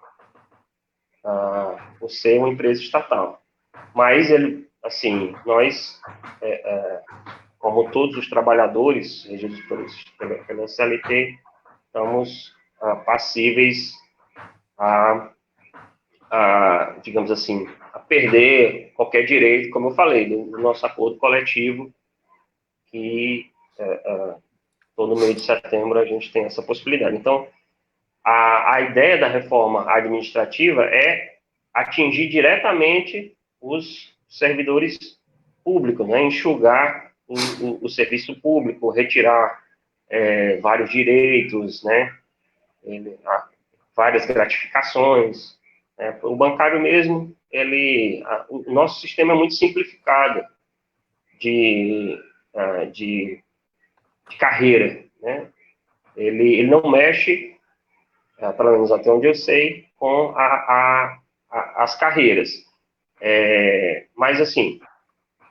por ser uma empresa estatal. Mas, nós, como todos os trabalhadores regidos pela CLT, estamos passíveis digamos assim, a perder qualquer direito, como eu falei, do nosso acordo coletivo, que todo mês de setembro a gente tem essa possibilidade. Então, a ideia da reforma administrativa é atingir diretamente os servidores públicos, né? Enxugar o serviço público, retirar vários direitos, né? Várias gratificações. O bancário mesmo, o nosso sistema é muito simplificado de carreira, né? Ele não mexe, pelo menos até onde eu sei, com as carreiras. Mas, assim,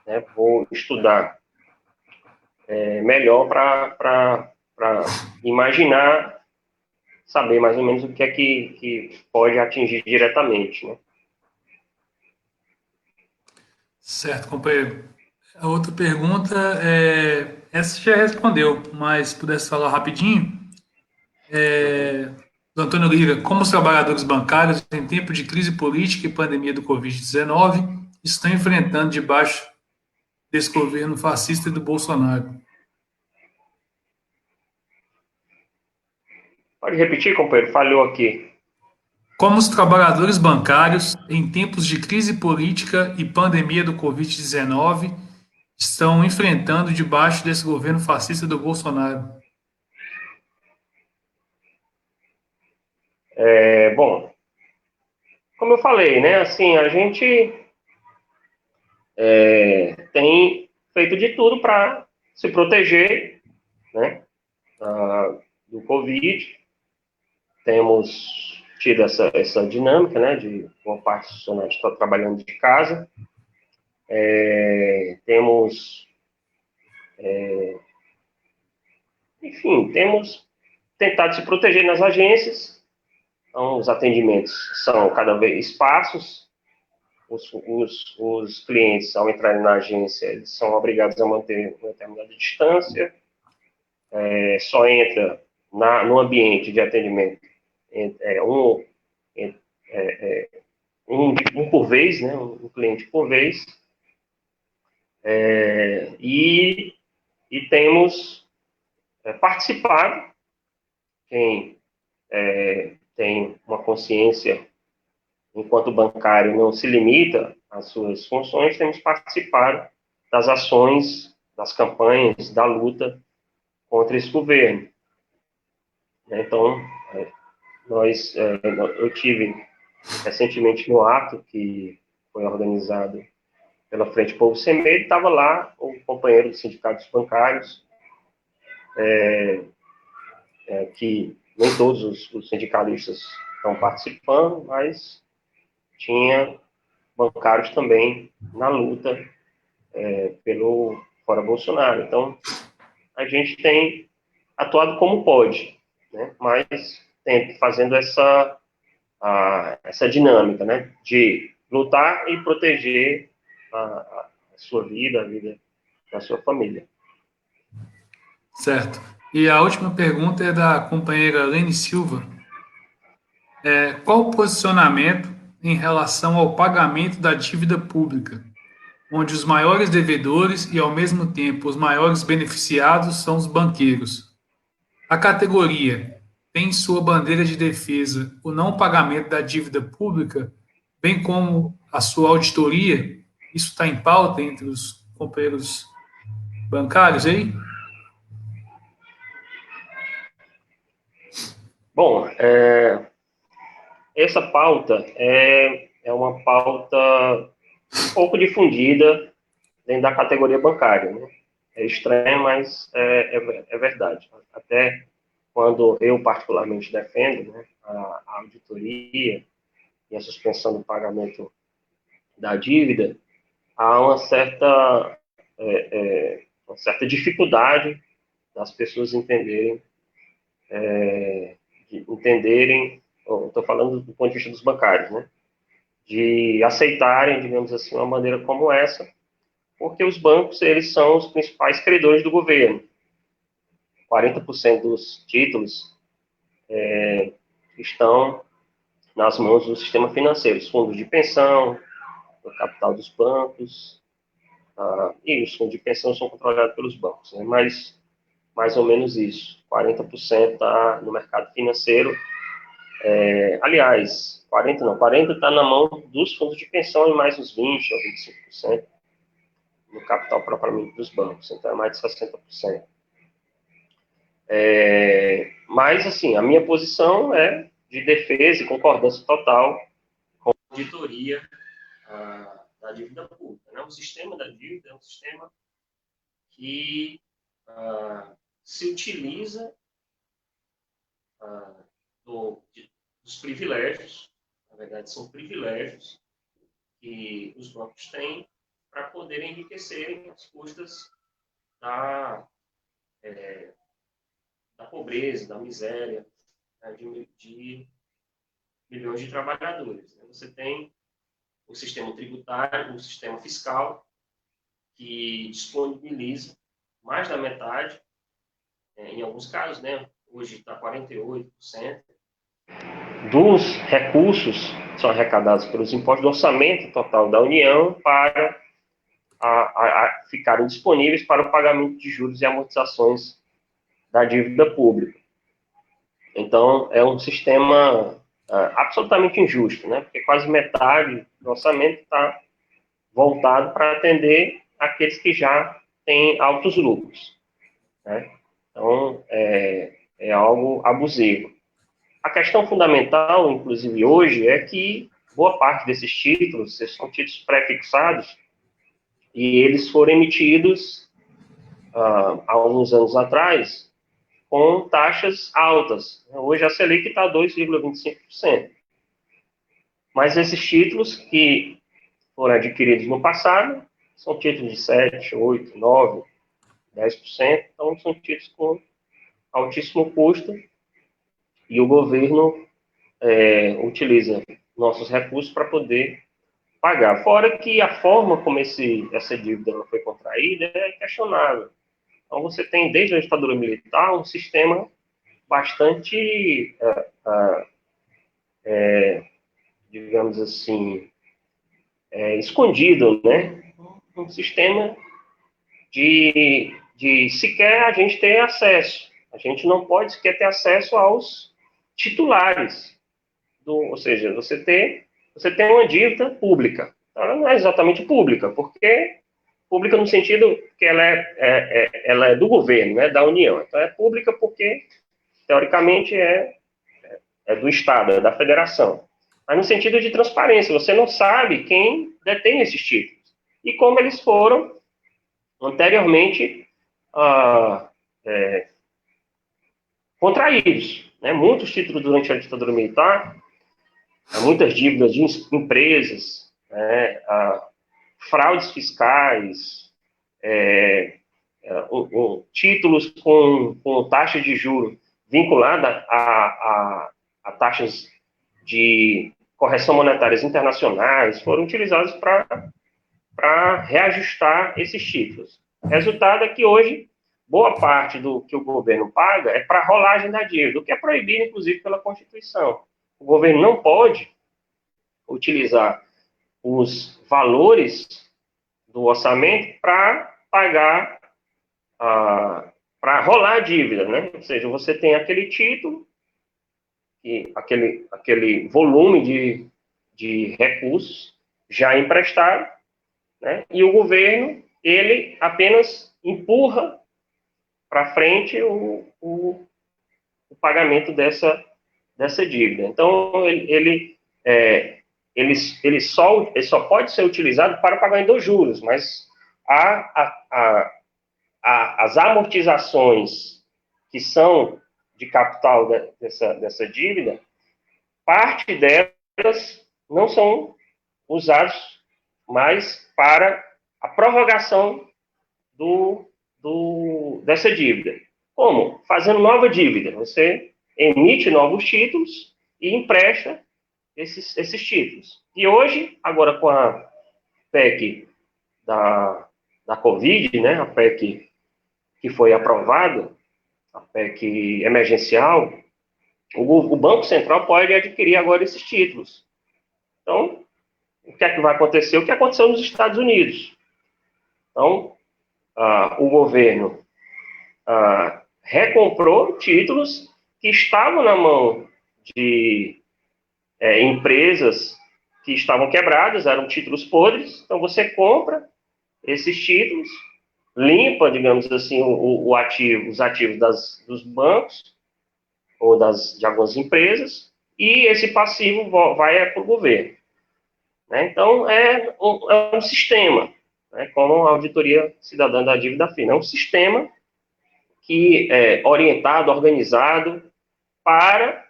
né, vou estudar melhor para imaginar saber mais ou menos o que é que pode atingir diretamente, né? Certo, companheiro. A outra pergunta essa já respondeu, mas se pudesse falar rapidinho. Uhum. Do Antônio Lira, como os trabalhadores bancários, em tempo de crise política e pandemia do Covid-19, estão enfrentando debaixo desse governo fascista e do Bolsonaro. Pode repetir, companheiro? Falhou aqui. Como os trabalhadores bancários, em tempos de crise política e pandemia do Covid-19, estão enfrentando debaixo desse governo fascista do Bolsonaro. Bom, como eu falei, né? Assim, a gente tem feito de tudo para se proteger, né? Do Covid. Temos tido essa dinâmica, né? De uma parte dos funcionários estar trabalhando de casa. Temos, enfim, temos tentado se proteger nas agências. Então, os atendimentos são cada vez esparsos. Os clientes, ao entrarem na agência, eles são obrigados a manter uma determinada distância. Só entra no ambiente de atendimento é, um por vez, né, um cliente por vez. E, temos participado, quem tem uma consciência enquanto bancário não se limita às suas funções, temos participado das ações, das campanhas, da luta contra esse governo. Então, eu tive recentemente no ato que foi organizado pela Frente Povo Sem Medo, estava lá o companheiro dos sindicatos bancários, que nem todos os sindicalistas estão participando, mas tinha bancários também na luta pelo Fora Bolsonaro. Então, a gente tem atuado como pode, né? Mas fazendo essa dinâmica, né? De lutar e proteger a sua vida, a vida da sua família. Certo. E a última pergunta é da companheira Lene Silva. Qual o posicionamento em relação ao pagamento da dívida pública, onde os maiores devedores e, ao mesmo tempo, os maiores beneficiados são os banqueiros? A categoria tem em sua bandeira de defesa o não pagamento da dívida pública, bem como a sua auditoria. Isso está em pauta entre os companheiros bancários aí? Bom, essa pauta é uma pauta pouco difundida dentro da categoria bancária, né? É estranho, mas é verdade. Até quando eu particularmente defendo, né, a auditoria e a suspensão do pagamento da dívida, há uma certa dificuldade das pessoas entenderem, estou falando do ponto de vista dos bancários, né, de aceitarem, digamos assim, uma maneira como essa, porque os bancos, eles são os principais credores do governo. 40% dos títulos estão nas mãos do sistema financeiro, os fundos de pensão, o capital dos bancos, e os fundos de pensão são controlados pelos bancos, né? Mas mais ou menos isso, 40% está no mercado financeiro. Aliás, 40 não, 40 está na mão dos fundos de pensão e mais uns 20 ou 25% no capital propriamente dos bancos, então é mais de 60%. Mas, assim, a minha posição é de defesa e concordância total com a auditoria da dívida pública, né? O sistema da dívida é um sistema que se utiliza dos privilégios, na verdade são privilégios que os bancos têm para poderem enriquecerem às custas da, da pobreza, da miséria, né, de milhões de trabalhadores. Né? Você tem o sistema tributário, o sistema fiscal, que disponibiliza mais da metade, em alguns casos, né, hoje está 48%, dos recursos que são arrecadados pelos impostos do orçamento total da União para ficarem disponíveis para o pagamento de juros e amortizações da dívida pública. Então, é um sistema absolutamente injusto, né? Porque quase metade do orçamento está voltado para atender aqueles que já têm altos lucros, né? Então, é algo abusivo. A questão fundamental, inclusive hoje, é que boa parte desses títulos são títulos pré-fixados e eles foram emitidos há alguns anos atrás com taxas altas. Hoje a Selic está 2,25%. Mas esses títulos que foram adquiridos no passado são títulos de 7, 8, 9, 10%. Então, são títulos com altíssimo custo e o governo utiliza nossos recursos para poder pagar. Fora que a forma como essa dívida foi contraída é questionável. Então, você tem, desde a ditadura militar, um sistema bastante, digamos assim, escondido, né? Um sistema de sequer a gente ter acesso. A gente não pode sequer ter acesso aos titulares. Ou seja, você tem uma dívida pública. Ela não é exatamente pública, porque pública no sentido que ela é do governo, né, da União. Então, é pública porque, teoricamente, é do Estado, é da Federação. Mas no sentido de transparência, você não sabe quem detém esses títulos e como eles foram anteriormente contraídos. Né? Muitos títulos durante a ditadura militar, muitas dívidas de empresas, né? Fraudes fiscais, títulos com taxa de juros vinculada a taxas de correção monetárias internacionais foram utilizados para reajustar esses títulos. O resultado é que hoje, boa parte do que o governo paga é para a rolagem da dívida, o que é proibido, inclusive, pela Constituição. O governo não pode utilizar os valores do orçamento para pagar, para rolar a dívida, né? Ou seja, você tem aquele título, aquele volume de recursos já emprestado, né? E o governo, ele apenas empurra para frente o pagamento dessa dívida. Então, ele só pode ser utilizado para o pagamento dos juros, mas as amortizações que são de capital dessa dívida, parte delas não são usadas mais para a prorrogação dessa dívida. Como? Fazendo nova dívida. Você emite novos títulos e empresta esses títulos. E hoje, agora com a PEC da Covid, né, a PEC que foi aprovada, a PEC emergencial, o Banco Central pode adquirir agora esses títulos. Então, o que é que vai acontecer? O que aconteceu nos Estados Unidos. Então, o governo recomprou títulos que estavam na mão de empresas que estavam quebradas, eram títulos podres. Então, você compra esses títulos, limpa, digamos assim, os ativos dos bancos ou de algumas empresas, e esse passivo vai para o governo. Né? Então, é um sistema, né? Como a Auditoria Cidadã da Dívida afirma, é um sistema que é orientado, organizado para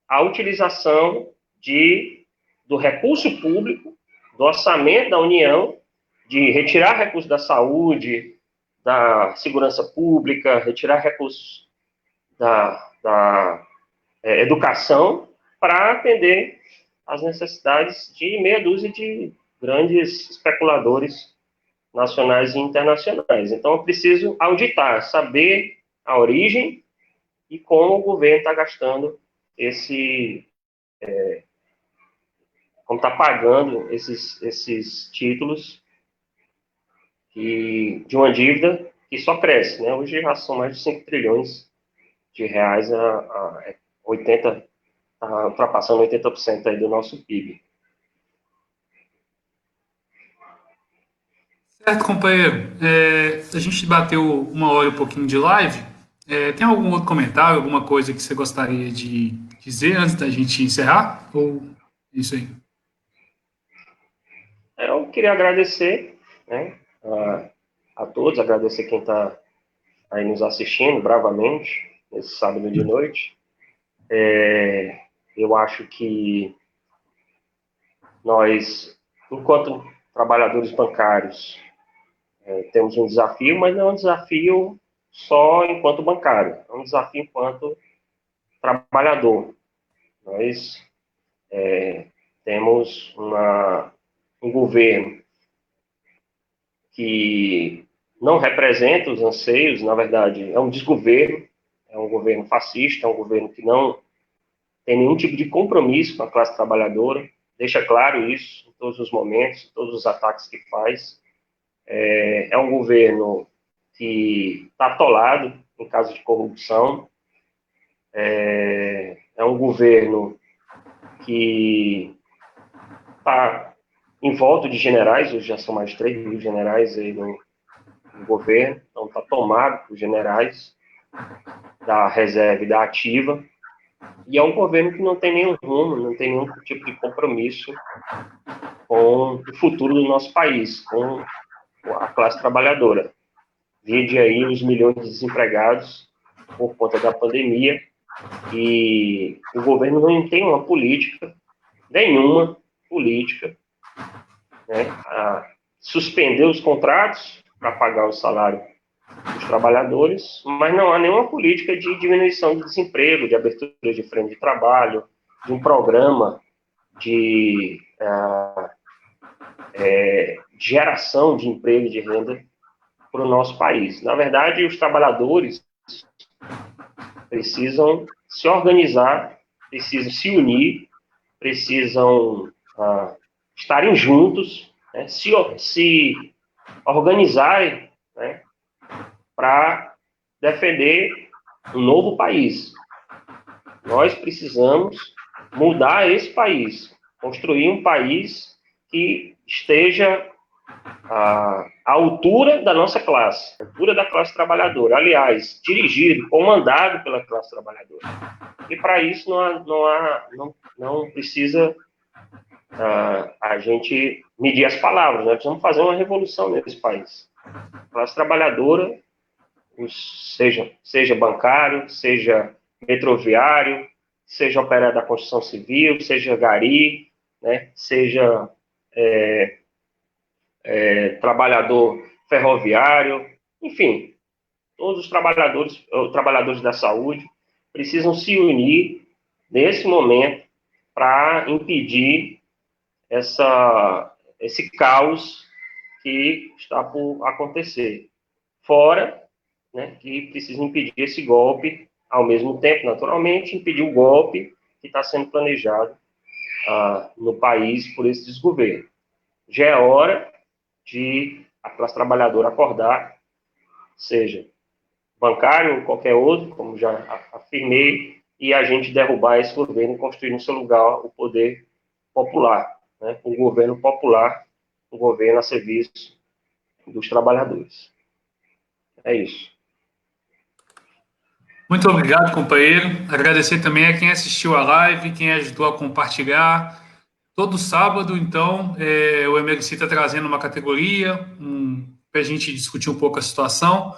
a utilização do recurso público, do orçamento da União, de retirar recursos da saúde, da segurança pública, retirar recursos educação para atender às necessidades de meia dúzia de grandes especuladores nacionais e internacionais. Então, eu preciso auditar, saber a origem e como o governo está gastando como está pagando esses títulos de uma dívida que só cresce, né? Hoje já são mais de 5 trilhões de reais, 80, está ultrapassando 80% aí do nosso PIB. Certo, companheiro. A gente bateu 1 hora e um pouquinho de live. Tem algum outro comentário, alguma coisa que você gostaria de dizer antes da gente encerrar? Ou isso aí? Eu queria agradecer, né, a todos, agradecer quem está aí nos assistindo bravamente nesse sábado de noite. Eu acho que nós, enquanto trabalhadores bancários, temos um desafio, mas não é um desafio só enquanto bancário, é um desafio enquanto trabalhador. Nós temos um governo que não representa os anseios, na verdade, é um desgoverno, é um governo fascista, é um governo que não tem nenhum tipo de compromisso com a classe trabalhadora, deixa claro isso em todos os momentos, em todos os ataques que faz. É um governo que está atolado em caso de corrupção, é um governo que está em volta de generais, hoje já são mais de 3 mil generais aí no governo, então está tomado por generais da reserva e da ativa, e é um governo que não tem nenhum rumo, não tem nenhum tipo de compromisso com o futuro do nosso país, com a classe trabalhadora. Vide aí os milhões de desempregados por conta da pandemia, e o governo não tem uma política, nenhuma política, né, a suspender os contratos para pagar o salário dos trabalhadores, mas não há nenhuma política de diminuição do desemprego, de abertura de frente de trabalho, de um programa de geração de emprego e de renda para o nosso país. Na verdade, os trabalhadores precisam se organizar, precisam se unir, precisam estarem juntos, né, se organizarem, né, para defender um novo país. Nós precisamos mudar esse país, construir um país que esteja à altura da nossa classe, à altura da classe trabalhadora. Aliás, dirigido, comandado pela classe trabalhadora. E para isso não precisa a gente medir as palavras, nós precisamos fazer uma revolução nesse país. A classe trabalhadora, seja bancário, seja metroviário, seja operário da construção civil, seja gari, né, seja trabalhador ferroviário, enfim, todos os trabalhadores da saúde precisam se unir nesse momento para impedir esse caos que está por acontecer. Fora, né, que precisa impedir esse golpe, ao mesmo tempo, naturalmente, impedir o golpe que está sendo planejado no país por esse desgoverno. Já é hora de a classe trabalhadora acordar, seja bancário ou qualquer outro, como já afirmei, e a gente derrubar esse governo e construir no seu lugar o poder popular, né, um governo popular, um governo a serviço dos trabalhadores. É isso. Muito obrigado, companheiro. Agradecer também a quem assistiu a live, quem ajudou a compartilhar. Todo sábado, então, o MLC está trazendo uma categoria para a gente discutir um pouco a situação.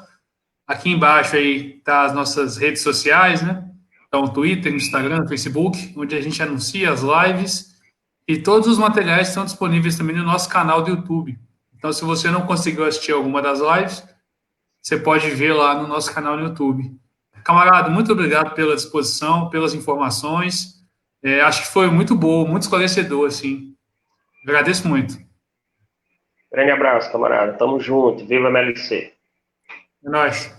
Aqui embaixo aí tá as nossas redes sociais, né? Então, Twitter, Instagram, Facebook, onde a gente anuncia as lives. E todos os materiais estão disponíveis também no nosso canal do YouTube. Então, se você não conseguiu assistir alguma das lives, você pode ver lá no nosso canal no YouTube. Camarada, muito obrigado pela disposição, pelas informações. Acho que foi muito bom, muito esclarecedor, assim. Agradeço muito. Grande abraço, camarada. Tamo junto. Viva a MLC. É nóis.